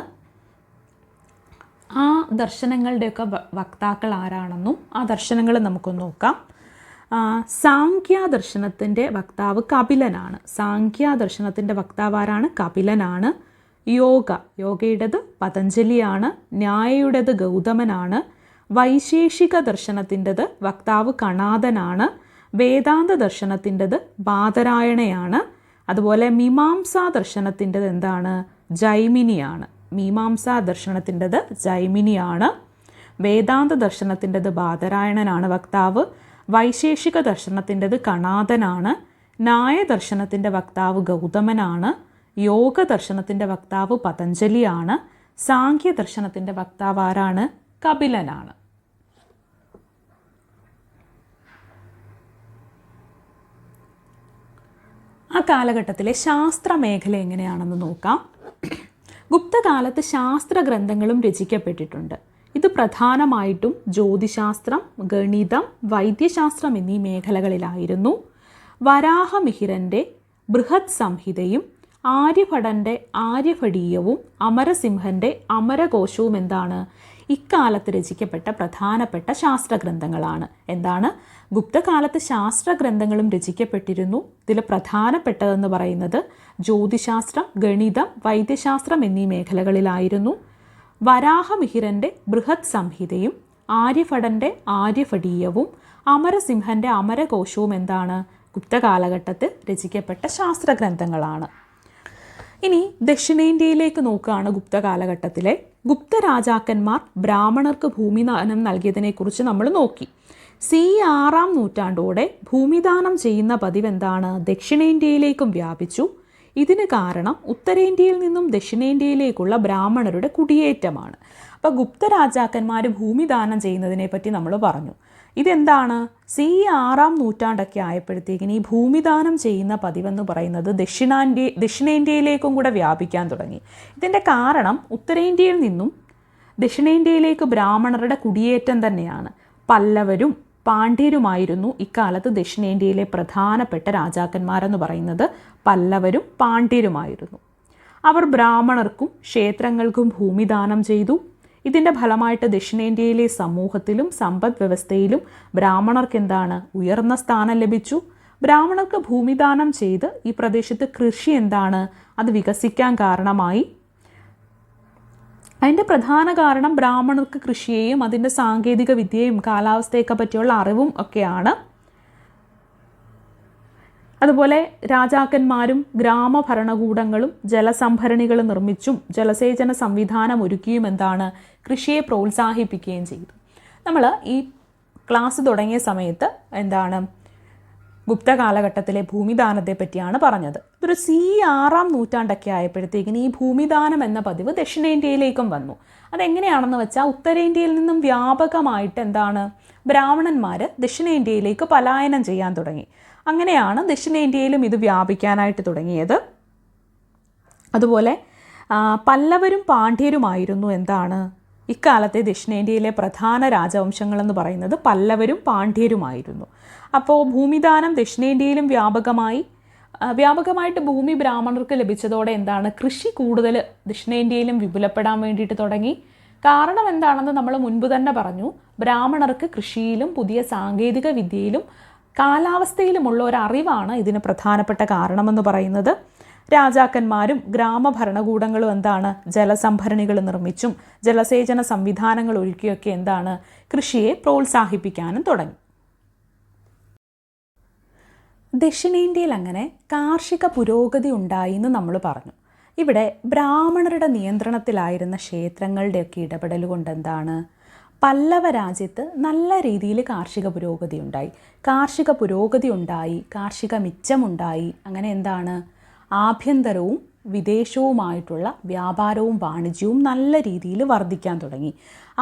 ആ ദർശനങ്ങളുടെയൊക്കെ വക്താക്കൾ ആരാണെന്നും ആ ദർശനങ്ങൾ നമുക്കൊന്ന് നോക്കാം. സാംഖ്യദർശനത്തിൻ്റെ വക്താവ് കപിലനാണ്. സാംഖ്യദർശനത്തിൻ്റെ വക്താവ് ആരാണ്? കപിലനാണ്. യോഗയുടേത് പതഞ്ജലിയാണ്. ന്യായയുടേത് ഗൗതമനാണ്. വൈശേഷിക ദർശനത്തിൻ്റെത് വക്താവ് കണാദനാണ്. വേദാന്ത ദർശനത്തിൻ്റെത് ബാദരായണയാണ്. അതുപോലെ മീമാംസാ ദർശനത്തിൻ്റെത് ജൈമിനിയാണ്. മീമാംസാ ദർശനത്തിൻ്റെത് ജൈമിനിയാണ്. വേദാന്ത ദർശനത്തിൻ്റെത് ബാദരായണനാണ് വക്താവ്. വൈശേഷിക ദർശനത്തിൻ്റെത് കണാദനാണ്. ന്യായദർശനത്തിൻ്റെ വക്താവ് ഗൗതമനാണ്. യോഗ ദർശനത്തിൻ്റെ വക്താവ് പതഞ്ജലിയാണ്. സാംഖ്യദർശനത്തിൻ്റെ വക്താവ് ആരാണ്? കപിലനാണ്. ആ കാലഘട്ടത്തിലെ ശാസ്ത്ര മേഖല എങ്ങനെയാണെന്ന് നോക്കാം. ഗുപ്തകാലത്ത് ശാസ്ത്രഗ്രന്ഥങ്ങളും രചിക്കപ്പെട്ടിട്ടുണ്ട്. ഇത് പ്രധാനമായിട്ടും ജ്യോതിശാസ്ത്രം, ഗണിതം, വൈദ്യശാസ്ത്രം എന്നീ മേഖലകളിലായിരുന്നു. വരാഹമിഹിരൻ്റെ ബൃഹത് സംഹിതയും ആര്യഭടൻ്റെ ആര്യഭടീയവും അമരസിംഹൻ്റെ അമരകോശവും ഇക്കാലത്ത് രചിക്കപ്പെട്ട പ്രധാനപ്പെട്ട ശാസ്ത്രഗ്രന്ഥങ്ങളാണ്. ഗുപ്തകാലത്ത് ശാസ്ത്രഗ്രന്ഥങ്ങളും രചിക്കപ്പെട്ടിരുന്നു. ഇതിൽ പ്രധാനപ്പെട്ടതെന്ന് പറയുന്നത് ജ്യോതിശാസ്ത്രം, ഗണിതം, വൈദ്യശാസ്ത്രം എന്നീ മേഖലകളിലായിരുന്നു. വരാഹമിഹിരൻ്റെ ബൃഹത് സംഹിതയും ആര്യഭടൻ്റെ ആര്യഭടീയവും അമരസിംഹൻ്റെ അമരകോശവും ഗുപ്ത കാലഘട്ടത്തിൽ രചിക്കപ്പെട്ട ശാസ്ത്രഗ്രന്ഥങ്ങളാണ്. ഇനി ദക്ഷിണേന്ത്യയിലേക്ക് നോക്കുകയാണ്. ഗുപ്ത കാലഘട്ടത്തിലെ ഗുപ്ത രാജാക്കന്മാർ ബ്രാഹ്മണർക്ക് ഭൂമിദാനം നൽകിയതിനെക്കുറിച്ച് നമ്മൾ നോക്കി. സി 6-ാം നൂറ്റാണ്ടോടെ ഭൂമിദാനം ചെയ്യുന്ന പതിവ് എന്താണ്? ദക്ഷിണേന്ത്യയിലേക്കും വ്യാപിച്ചു. ഇതിന് കാരണം ഉത്തരേന്ത്യയിൽ നിന്നും ദക്ഷിണേന്ത്യയിലേക്കുള്ള ബ്രാഹ്മണരുടെ കുടിയേറ്റമാണ്. അപ്പോൾ ഗുപ്ത രാജാക്കന്മാർ ഭൂമിദാനം ചെയ്യുന്നതിനെ പറ്റി നമ്മൾ പറഞ്ഞു. ഇതെന്താണ്? സി 6-ാം നൂറ്റാണ്ടൊക്കെ ആയപ്പോഴത്തേക്കിന് ഈ ഭൂമിദാനം ചെയ്യുന്ന പതിവെന്ന് പറയുന്നത് ദക്ഷിണേന്ത്യയിലേക്കും കൂടെ വ്യാപിക്കാൻ തുടങ്ങി. ഇതിൻ്റെ കാരണം ഉത്തരേന്ത്യയിൽ നിന്നും ദക്ഷിണേന്ത്യയിലേക്ക് ബ്രാഹ്മണരുടെ കുടിയേറ്റം തന്നെയാണ്. പല്ലവരും പാണ്ഡ്യരുമായിരുന്നു ഇക്കാലത്ത് ദക്ഷിണേന്ത്യയിലെ പ്രധാനപ്പെട്ട രാജാക്കന്മാരെന്ന് പറയുന്നത്. പല്ലവരും പാണ്ഡ്യരുമായിരുന്നു. അവർ ബ്രാഹ്മണർക്കും ക്ഷേത്രങ്ങൾക്കും ഭൂമിദാനം ചെയ്തു. ഇതിൻ്റെ ഫലമായിട്ട് ദക്ഷിണേന്ത്യയിലെ സമൂഹത്തിലും സമ്പദ് വ്യവസ്ഥയിലും ബ്രാഹ്മണർക്ക് എന്താണ്? ഉയർന്ന സ്ഥാനം ലഭിച്ചു. ബ്രാഹ്മണർക്ക് ഭൂമിദാനം ചെയ്ത് ഈ പ്രദേശത്ത് കൃഷി എന്താണ്? അത് വികസിക്കാൻ കാരണമായി. അതിൻ്റെ പ്രധാന കാരണം ബ്രാഹ്മണർക്ക് കൃഷിയെയും അതിൻ്റെ സാങ്കേതിക വിദ്യയും കാലാവസ്ഥയൊക്കെ പറ്റിയുള്ള അറിവും ഒക്കെയാണ്. അതുപോലെ രാജാക്കന്മാരും ഗ്രാമഭരണകൂടങ്ങളും ജലസംഭരണികൾ നിർമ്മിച്ചും ജലസേചന സംവിധാനം ഒരുക്കിയും എന്താണ്? കൃഷിയെ പ്രോത്സാഹിപ്പിക്കുകയും ചെയ്തു. നമ്മൾ ഈ ക്ലാസ് തുടങ്ങിയ സമയത്ത് എന്താണ് ഗുപ്ത കാലഘട്ടത്തിലെ ഭൂമിദാനത്തെ പറ്റിയാണ് പറഞ്ഞത്. ഒരു സി 6-ാം നൂറ്റാണ്ടൊക്കെ ആയപ്പോഴത്തേക്കിന് ഈ ഭൂമിദാനം എന്ന പതിവ് ദക്ഷിണേന്ത്യയിലേക്കും വന്നു. അതെങ്ങനെയാണെന്ന് വെച്ചാൽ ഉത്തരേന്ത്യയിൽ നിന്നും വ്യാപകമായിട്ട് എന്താണ് ബ്രാഹ്മണന്മാർ ദക്ഷിണേന്ത്യയിലേക്ക് പലായനം ചെയ്യാൻ തുടങ്ങി. അങ്ങനെയാണ് ദക്ഷിണേന്ത്യയിലും ഇത് വ്യാപിക്കാനായിട്ട് തുടങ്ങിയത്. അതുപോലെ പല്ലവരും പാണ്ഡ്യരുമായിരുന്നു എന്താണ് ഇക്കാലത്തെ ദക്ഷിണേന്ത്യയിലെ പ്രധാന രാജവംശങ്ങളെന്ന് പറയുന്നത് പല്ലവരും പാണ്ഡ്യരുമായിരുന്നു. അപ്പോൾ ഭൂമിദാനം ദക്ഷിണേന്ത്യയിലും വ്യാപകമായിട്ട് ഭൂമി ബ്രാഹ്മണർക്ക് ലഭിച്ചതോടെ എന്താണ് കൃഷി കൂടുതൽ ദക്ഷിണേന്ത്യയിലും വിപുലപ്പെടാൻ വേണ്ടിയിട്ട് തുടങ്ങി. കാരണം എന്താണെന്ന് നമ്മൾ മുൻപ് തന്നെ പറഞ്ഞു. ബ്രാഹ്മണർക്ക് കൃഷിയിലും പുതിയ സാങ്കേതിക വിദ്യയിലും കാലാവസ്ഥയിലുമുള്ള ഒരു അറിവാണ് ഇതിന് പ്രധാനപ്പെട്ട കാരണമെന്ന് പറയുന്നത്. രാജാക്കന്മാരും ഗ്രാമഭരണകൂടങ്ങളും എന്താണ് ജലസംഭരണികൾ നിർമ്മിച്ചും ജലസേചന സംവിധാനങ്ങൾ ഒരുക്കിയൊക്കെ എന്താണ് കൃഷിയെ പ്രോത്സാഹിപ്പിക്കാനും തുടങ്ങി. ദക്ഷിണേന്ത്യയിൽ അങ്ങനെ കാർഷിക പുരോഗതി ഉണ്ടായി എന്ന് നമ്മൾ പറഞ്ഞു. ഇവിടെ ബ്രാഹ്മണരുടെ നിയന്ത്രണത്തിലായിരുന്ന ക്ഷേത്രങ്ങളുടെയൊക്കെ ഇടപെടൽ കൊണ്ട് എന്താണ് പല്ലവ രാജ്യത്ത് നല്ല രീതിയിൽ കാർഷിക പുരോഗതി ഉണ്ടായി. കാർഷിക മിച്ചമുണ്ടായി. അങ്ങനെ എന്താണ് ആഭ്യന്തരവും വിദേശവുമായിട്ടുള്ള വ്യാപാരവും വാണിജ്യവും നല്ല രീതിയിൽ വർദ്ധിക്കാൻ തുടങ്ങി.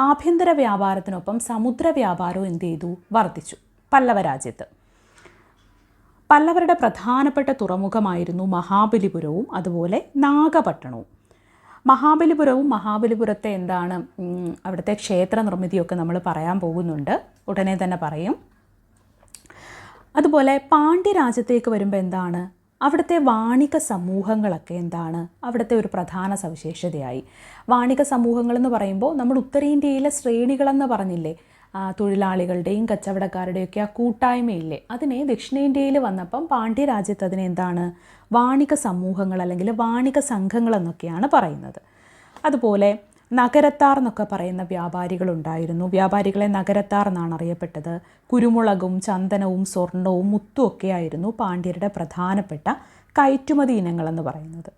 ആഭ്യന്തര വ്യാപാരത്തിനൊപ്പം സമുദ്ര വ്യാപാരവും എന്ത് ചെയ്തു? വർദ്ധിച്ചു പല്ലവ രാജ്യത്ത്. പല്ലവരുടെ പ്രധാനപ്പെട്ട തുറമുഖമായിരുന്നു മഹാബലിപുരവും അതുപോലെ നാഗപട്ടണവും. മഹാബലിപുരത്തെ എന്താണ് അവിടുത്തെ ക്ഷേത്ര നിർമ്മിതിയൊക്കെ നമ്മൾ പറയാൻ പോകുന്നുണ്ട്, ഉടനെ തന്നെ പറയും. അതുപോലെ പാണ്ഡ്യരാജ്യത്തേക്ക് വരുമ്പോൾ എന്താണ് അവിടുത്തെ വാണിക സമൂഹങ്ങളൊക്കെ എന്താണ് അവിടുത്തെ ഒരു പ്രധാന സവിശേഷതയായി. വാണിക സമൂഹങ്ങളെന്ന് പറയുമ്പോൾ നമ്മൾ ഉത്തരേന്ത്യയിലെ ശ്രേണികളെന്ന് പറഞ്ഞില്ലേ, തൊഴിലാളികളുടെയും കച്ചവടക്കാരുടെയൊക്കെ ആ കൂട്ടായ്മയില്ലേ, അതിനെ ദക്ഷിണേന്ത്യയിൽ വന്നപ്പം പാണ്ഡ്യരാജ്യത്ത് അതിനെ എന്താണ് വാണിക സമൂഹങ്ങൾ അല്ലെങ്കിൽ വാണിക സംഘങ്ങൾ എന്നൊക്കെയാണ് പറയുന്നത്. അതുപോലെ നഗരത്താർ എന്നൊക്കെ പറയുന്ന വ്യാപാരികളുണ്ടായിരുന്നു. വ്യാപാരികളെ നഗരത്താർ എന്നാണ് അറിയപ്പെട്ടത്. കുരുമുളകും ചന്ദനവും സ്വർണവും മുത്തും ഒക്കെയായിരുന്നു പാണ്ഡ്യരുടെ പ്രധാനപ്പെട്ട കയറ്റുമതി ഇനങ്ങളെന്ന് പറയുന്നത്.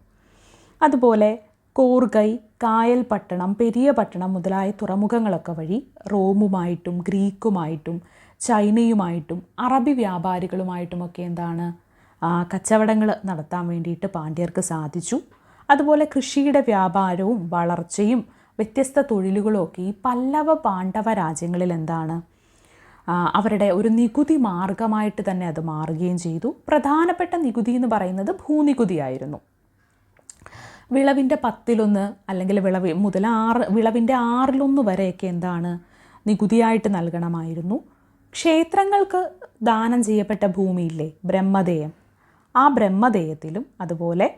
അതുപോലെ കോർഗൈ, കായൽപട്ടണം, പെരിയപട്ടണം മുതലായ തുറമുഖങ്ങളൊക്കെ വഴി റോമുമായിട്ടും ഗ്രീക്കുമായിട്ടും ചൈനയുമായിട്ടും അറബി വ്യാപാരികളുമായിട്ടുമൊക്കെ എന്താണ് കച്ചവടങ്ങൾ നടത്താൻ വേണ്ടിയിട്ട് പാണ്ഡ്യർക്ക് സാധിച്ചു. അതുപോലെ കൃഷിയുടെ വ്യാപാരവും വളർച്ചയും വ്യത്യസ്ത തൊഴിലുകളും ഒക്കെ ഈ പല്ലവ പാണ്ഡവ രാജ്യങ്ങളിൽ എന്താണ് അവരുടെ ഒരു നികുതി മാർഗമായിട്ട് തന്നെ അത് മാറുകയും ചെയ്തു. പ്രധാനപ്പെട്ട നികുതി എന്ന് പറയുന്നത് ഭൂനികുതിയായിരുന്നു. വിളവിൻ്റെ 10% അല്ലെങ്കിൽ വിളവിൻ്റെ 6% വരെയൊക്കെ എന്താണ് നികുതിയായിട്ട് നൽകണമായിരുന്നു. ക്ഷേത്രങ്ങൾക്ക് ദാനം ചെയ്യപ്പെട്ട ഭൂമിയില്ലേ ബ്രഹ്മദേയം, ആ ബ്രഹ്മദേയത്തിലും അതുപോലെ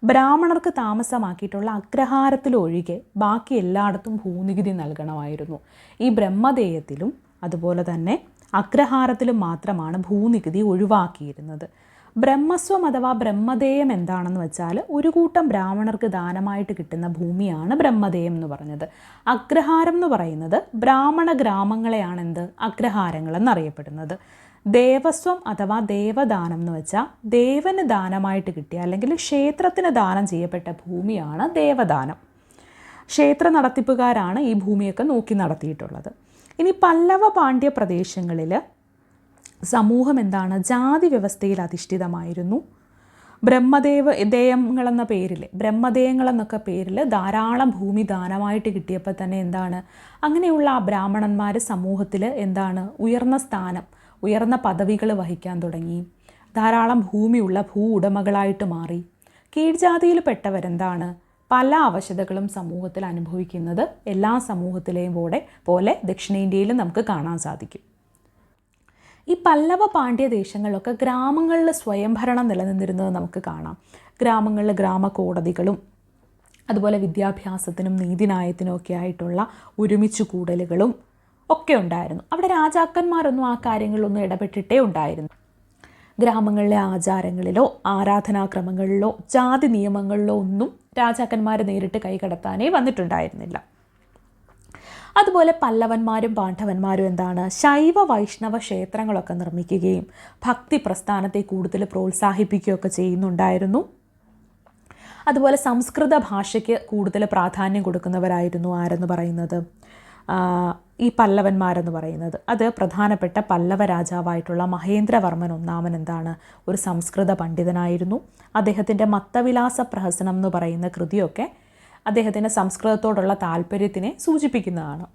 ബ്രാഹ്മണർക്ക് താമസമാക്കിയിട്ടുള്ള അഗ്രഹാരത്തിലൊഴികെ ബാക്കി എല്ലായിടത്തും ഭൂനികുതി നൽകണമായിരുന്നു. ഈ ബ്രഹ്മദേയത്തിലും അതുപോലെ തന്നെ അഗ്രഹാരത്തിലും മാത്രമാണ് ഭൂനികുതി ഒഴിവാക്കിയിരുന്നത്. ബ്രഹ്മസ്വം അഥവാ ബ്രഹ്മദേയം എന്താണെന്ന് വെച്ചാൽ ഒരു കൂട്ടം ബ്രാഹ്മണർക്ക് ദാനമായിട്ട് കിട്ടുന്ന ഭൂമിയാണ് ബ്രഹ്മദേയം എന്ന് പറഞ്ഞത്. അഗ്രഹാരം എന്ന് പറയുന്നത് ബ്രാഹ്മണ ഗ്രാമങ്ങളെയാണ് അഗ്രഹാരങ്ങൾ എന്നറിയപ്പെടുന്നത്. ദേവസ്വം അഥവാ ദേവദാനം എന്ന് വെച്ചാൽ ദേവന് ദാനമായിട്ട് കിട്ടിയ അല്ലെങ്കിൽ ക്ഷേത്രത്തിന് ദാനം ചെയ്യപ്പെട്ട ഭൂമിയാണ് ദേവദാനം. ക്ഷേത്ര നടത്തിപ്പുകാരാണ് ഈ ഭൂമിയൊക്കെ നോക്കി നടത്തിയിട്ടുള്ളത്. ഇനി പല്ലവ പാണ്ഡ്യ പ്രദേശങ്ങളിൽ സമൂഹം എന്താണ്, ജാതി വ്യവസ്ഥയിൽ അധിഷ്ഠിതമായിരുന്നു. ബ്രഹ്മദേയങ്ങളെന്ന പേരിൽ ധാരാളം ഭൂമി ദാനമായിട്ട് കിട്ടിയപ്പോൾ തന്നെ എന്താണ്, അങ്ങനെയുള്ള ആ ബ്രാഹ്മണന്മാർ സമൂഹത്തിൽ എന്താണ് ഉയർന്ന സ്ഥാനം, ഉയർന്ന പദവികൾ വഹിക്കാൻ തുടങ്ങി. ധാരാളം ഭൂമിയുള്ള ഉടമകളായിട്ട് മാറി. കീഴ്ജാതിയിൽപ്പെട്ടവരെന്താണ് പല അവശതകളും സമൂഹത്തിൽ അനുഭവിക്കുന്നത് എല്ലാ സമൂഹത്തിലെയും പോലെ ദക്ഷിണേന്ത്യയിൽ നമുക്ക് കാണാൻ സാധിക്കും. ഈ പല്ലവ പാണ്ഡ്യ ദേശങ്ങളിലൊക്കെ ഗ്രാമങ്ങളിൽ സ്വയംഭരണം നിലനിന്നിരുന്നത് നമുക്ക് കാണാം. ഗ്രാമങ്ങളിൽ ഗ്രാമകോടതികളും അതുപോലെ വിദ്യാഭ്യാസത്തിനും നീതിന്യായത്തിനും ഒക്കെ ആയിട്ടുള്ള ഒരുമിച്ച് കൂടലുകളും ഒക്കെ ഉണ്ടായിരുന്നു. അവിടെ രാജാക്കന്മാരൊന്നും ആ കാര്യങ്ങളിലൊന്നും ഇടപെട്ടിട്ടേ ഉണ്ടായിരുന്നു. ഗ്രാമങ്ങളിലെ ആചാരങ്ങളിലോ ആരാധനാക്രമങ്ങളിലോ ജാതി നിയമങ്ങളിലോ ഒന്നും രാജാക്കന്മാർ നേരിട്ട് കൈകടത്താനേ വന്നിട്ടുണ്ടായിരുന്നില്ല. അതുപോലെ പല്ലവന്മാരും പാണ്ഡവന്മാരും എന്താണ് ശൈവ വൈഷ്ണവ ക്ഷേത്രങ്ങളൊക്കെ നിർമ്മിക്കുകയും ഭക്തി പ്രസ്ഥാനത്തെ കൂടുതൽ പ്രോത്സാഹിപ്പിക്കുകയൊക്കെ ചെയ്യുന്നുണ്ടായിരുന്നു. അതുപോലെ സംസ്കൃത ഭാഷയ്ക്ക് കൂടുതൽ പ്രാധാന്യം കൊടുക്കുന്നവരായിരുന്നു ആരെന്ന് പറയുന്നത്, ഈ പല്ലവന്മാരെന്ന് പറയുന്നത്. അത് പ്രധാനപ്പെട്ട പല്ലവ രാജാവായിട്ടുള്ള മഹേന്ദ്രവർമ്മൻ ഒന്നാമൻ എന്താണ് ഒരു സംസ്കൃത പണ്ഡിതനായിരുന്നു. അദ്ദേഹത്തിൻ്റെ മത്തവിലാസ പ്രഹസനം എന്ന് പറയുന്ന കൃതിയൊക്കെ അദ്ദേഹത്തിൻ്റെ സംസ്കൃതത്തോടുള്ള താല്പര്യത്തിനെ സൂചിപ്പിക്കുന്നതാണ്.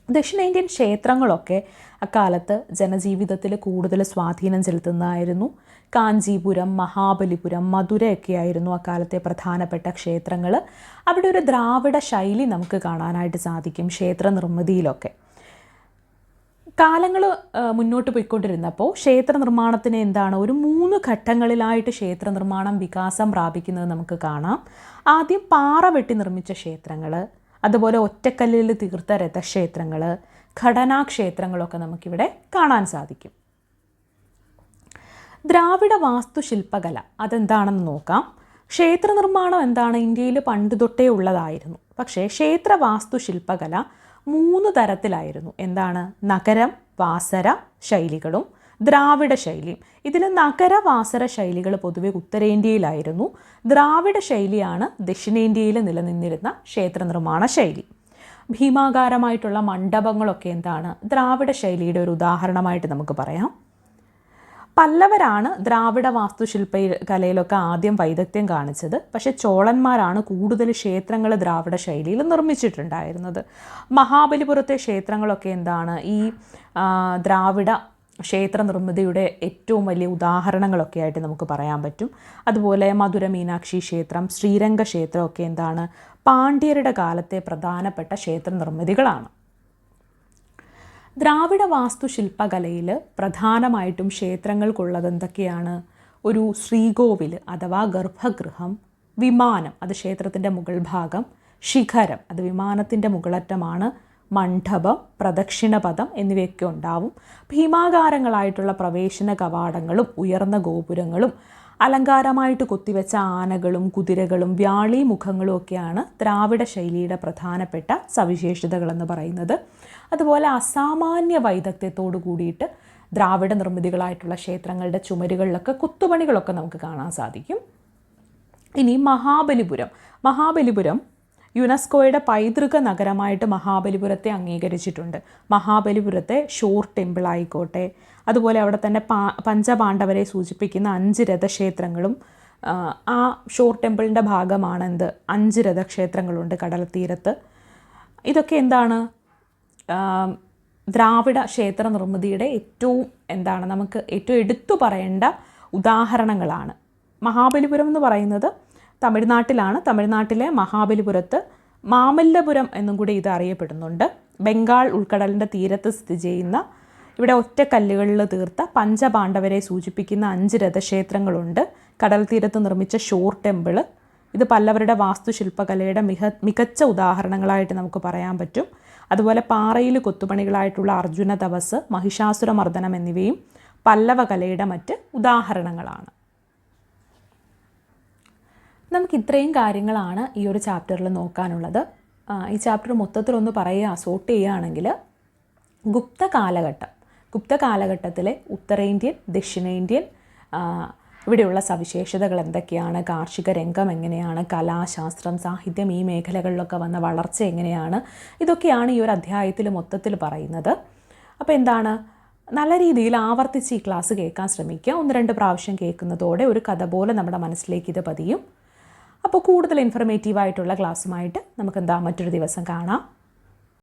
ദക്ഷിണേന്ത്യൻ ക്ഷേത്രങ്ങളൊക്കെ അക്കാലത്ത് ജനജീവിതത്തിൽ കൂടുതൽ സ്വാധീനം ചെലുത്തുന്നതായിരുന്നു. കാഞ്ചീപുരം, മഹാബലിപുരം, മധുരയൊക്കെയായിരുന്നു അക്കാലത്തെ പ്രധാനപ്പെട്ട ക്ഷേത്രങ്ങൾ. അവിടെ ഒരു ദ്രാവിഡ ശൈലി നമുക്ക് കാണാനായിട്ട് സാധിക്കും ക്ഷേത്ര നിർമ്മിതിയിലൊക്കെ. കാലങ്ങൾ മുന്നോട്ട് പോയിക്കൊണ്ടിരുന്നപ്പോൾ ക്ഷേത്ര നിർമ്മാണത്തിന് എന്താണ് ഒരു 3 ഘട്ടങ്ങളിലായിട്ട് ക്ഷേത്ര നിർമ്മാണം വികാസം പ്രാപിക്കുന്നത് നമുക്ക് കാണാം. ആദ്യം പാറ വെട്ടി നിർമ്മിച്ച ക്ഷേത്രങ്ങൾ, അതുപോലെ ഒറ്റക്കല്ലിൽ തീർത്ത രഥക്ഷേത്രങ്ങൾ, ഘടനാക്ഷേത്രങ്ങളൊക്കെ നമുക്കിവിടെ കാണാൻ സാധിക്കും. ദ്രാവിഡ വാസ്തുശില്പകല അതെന്താണെന്ന് നോക്കാം. ക്ഷേത്ര നിർമ്മാണം എന്താണ് ഇന്ത്യയിൽ പണ്ട് തൊട്ടേ ഉള്ളതായിരുന്നു. പക്ഷേ ക്ഷേത്ര വാസ്തുശില്പകല 3 തരത്തിലായിരുന്നു. എന്താണ് നഗരം വാസര ശൈലികളും ദ്രാവിഡ ശൈലിയും. ഇതിൽ നഗര വാസര ശൈലികൾ പൊതുവെ ഉത്തരേന്ത്യയിലായിരുന്നു. ദ്രാവിഡ ശൈലിയാണ് ദക്ഷിണേന്ത്യയിൽ നിലനിന്നിരുന്ന ക്ഷേത്ര നിർമ്മാണ ശൈലി. ഭീമാകാരമായിട്ടുള്ള മണ്ഡപങ്ങളൊക്കെ എന്താണ് ദ്രാവിഡ ശൈലിയുടെ ഒരു ഉദാഹരണമായിട്ട് നമുക്ക് പറയാം. പല്ലവരാണ് ദ്രാവിഡ വാസ്തുശില്പ കലയിലൊക്കെ ആദ്യം വൈദഗ്ധ്യം കാണിച്ചത്. പക്ഷേ ചോളന്മാരാണ് കൂടുതൽ ക്ഷേത്രങ്ങൾ ദ്രാവിഡ ശൈലിയിൽ നിർമ്മിച്ചിട്ടുണ്ടായിരുന്നത്. മഹാബലിപുരത്തെ ക്ഷേത്രങ്ങളൊക്കെ എന്താണ് ഈ ദ്രാവിഡ ക്ഷേത്ര നിർമ്മിതിയുടെ ഏറ്റവും വലിയ ഉദാഹരണങ്ങളൊക്കെ ആയിട്ട് നമുക്ക് പറയാൻ പറ്റും. അതുപോലെ മധുര മീനാക്ഷി ക്ഷേത്രം, ശ്രീരംഗ ക്ഷേത്രമൊക്കെ എന്താണ് പാണ്ഡ്യരുടെ കാലത്തെ പ്രധാനപ്പെട്ട ക്ഷേത്ര നിർമ്മിതികളാണ്. ദ്രാവിഡ വാസ്തുശില്പകലയിൽ പ്രധാനമായിട്ടും ക്ഷേത്രങ്ങൾക്കുള്ളത് എന്തൊക്കെയാണ്? ഒരു ശ്രീകോവിൽ അഥവാ ഗർഭഗൃഹം, വിമാനം അത് ക്ഷേത്രത്തിൻ്റെ മുകൾ ഭാഗം, ശിഖരം അത് വിമാനത്തിൻ്റെ മുകളറ്റമാണ്, മണ്ഡപം, പ്രദക്ഷിണപഥം എന്നിവയൊക്കെ ഉണ്ടാവും. ഭീമാകാരങ്ങളായിട്ടുള്ള പ്രവേശന കവാടങ്ങളും ഉയർന്ന ഗോപുരങ്ങളും അലങ്കാരമായിട്ട് കൊത്തിവെച്ച ആനകളും കുതിരകളും വ്യാളി മുഖങ്ങളും ഒക്കെയാണ് ദ്രാവിഡ ശൈലിയുടെ പ്രധാനപ്പെട്ട സവിശേഷതകളെന്ന് പറയുന്നത്. അതുപോലെ അസാമാന്യ വൈദഗ്ധ്യത്തോടു കൂടിയിട്ട് ദ്രാവിഡ നിർമ്മിതികളായിട്ടുള്ള ക്ഷേത്രങ്ങളുടെ ചുമരുകളിലൊക്കെ കൊത്തുപണികളൊക്കെ നമുക്ക് കാണാൻ സാധിക്കും. ഇനി മഹാബലിപുരം യുനെസ്കോയുടെ പൈതൃക നഗരമായിട്ട് മഹാബലിപുരത്തെ അംഗീകരിച്ചിട്ടുണ്ട്. മഹാബലിപുരത്തെ ഷോർ ടെമ്പിൾ ആയിക്കോട്ടെ, അതുപോലെ അവിടെ തന്നെ പഞ്ചപാണ്ഡവരെ സൂചിപ്പിക്കുന്ന 5 രഥക്ഷേത്രങ്ങളും ആ ഷോർ ടെമ്പിളിൻ്റെ ഭാഗമാണ് 5 രഥക്ഷേത്രങ്ങളുണ്ട് കടൽ തീരത്ത്. ഇതൊക്കെ എന്താണ് ദ്രാവിഡ ക്ഷേത്ര നിർമ്മിതിയുടെ നമുക്ക് ഏറ്റവും എടുത്തു പറയേണ്ട ഉദാഹരണങ്ങളാണ്. മഹാബലിപുരം എന്ന് പറയുന്നത് തമിഴ്നാട്ടിലാണ്. തമിഴ്നാട്ടിലെ മഹാബലിപുരത്ത് മാമല്ലപുരം എന്നും കൂടി ഇത് അറിയപ്പെടുന്നുണ്ട്. ബംഗാൾ ഉൾക്കടലിൻ്റെ തീരത്ത് സ്ഥിതി ചെയ്യുന്ന ഇവിടെ ഒറ്റക്കല്ലുകളിൽ തീർത്ത പഞ്ചപാണ്ഡവരെ സൂചിപ്പിക്കുന്ന 5 രഥക്ഷേത്രങ്ങളുണ്ട്. കടൽ തീരത്ത് നിർമ്മിച്ച ഷോർ ടെമ്പിൾ ഇത് പല്ലവരുടെ വാസ്തുശില്പകലയുടെ മികച്ച ഉദാഹരണങ്ങളായിട്ട് നമുക്ക് പറയാൻ പറ്റും. അതുപോലെ പാറയിൽ കൊത്തുപണികളായിട്ടുള്ള അർജുന തപസ്, മഹിഷാസുരമർദ്ദനം എന്നിവയും പല്ലവ കലയുടെ മറ്റ് ഉദാഹരണങ്ങളാണ്. നമുക്ക് ഇത്രയും കാര്യങ്ങളാണ് ഈ ഒരു ചാപ്റ്ററിൽ നോക്കാനുള്ളത്. ഈ ചാപ്റ്റർ മൊത്തത്തിലൊന്ന് പറയുക സോർട്ട് ചെയ്യുകയാണെങ്കിൽ ഗുപ്ത കാലഘട്ടം ഗുപ്ത കാലഘട്ടത്തിലെ ഉത്തരേന്ത്യൻ, ദക്ഷിണേന്ത്യൻ ഇവിടെയുള്ള സവിശേഷതകൾ എന്തൊക്കെയാണ്, കാർഷിക രംഗം എങ്ങനെയാണ്, കലാശാസ്ത്രം, സാഹിത്യം ഈ മേഖലകളിലൊക്കെ വന്ന വളർച്ച എങ്ങനെയാണ്, ഇതൊക്കെയാണ് ഈ ഒരു അധ്യായത്തിൽ മൊത്തത്തിൽ പറയുന്നത്. അപ്പോൾ എന്താണ്, നല്ല രീതിയിൽ ആവർത്തിച്ച് ഈ ക്ലാസ് കേൾക്കാൻ ശ്രമിക്കുക. 1-2 പ്രാവശ്യം കേൾക്കുന്നതോടെ ഒരു കഥ പോലെ നമ്മുടെ മനസ്സിലേക്ക് ഇത് പതിയും. അപ്പോൾ കൂടുതൽ ഇൻഫർമേറ്റീവായിട്ടുള്ള ക്ലാസ്സുമായിട്ട് നമുക്ക് മറ്റൊരു ദിവസം കാണാം.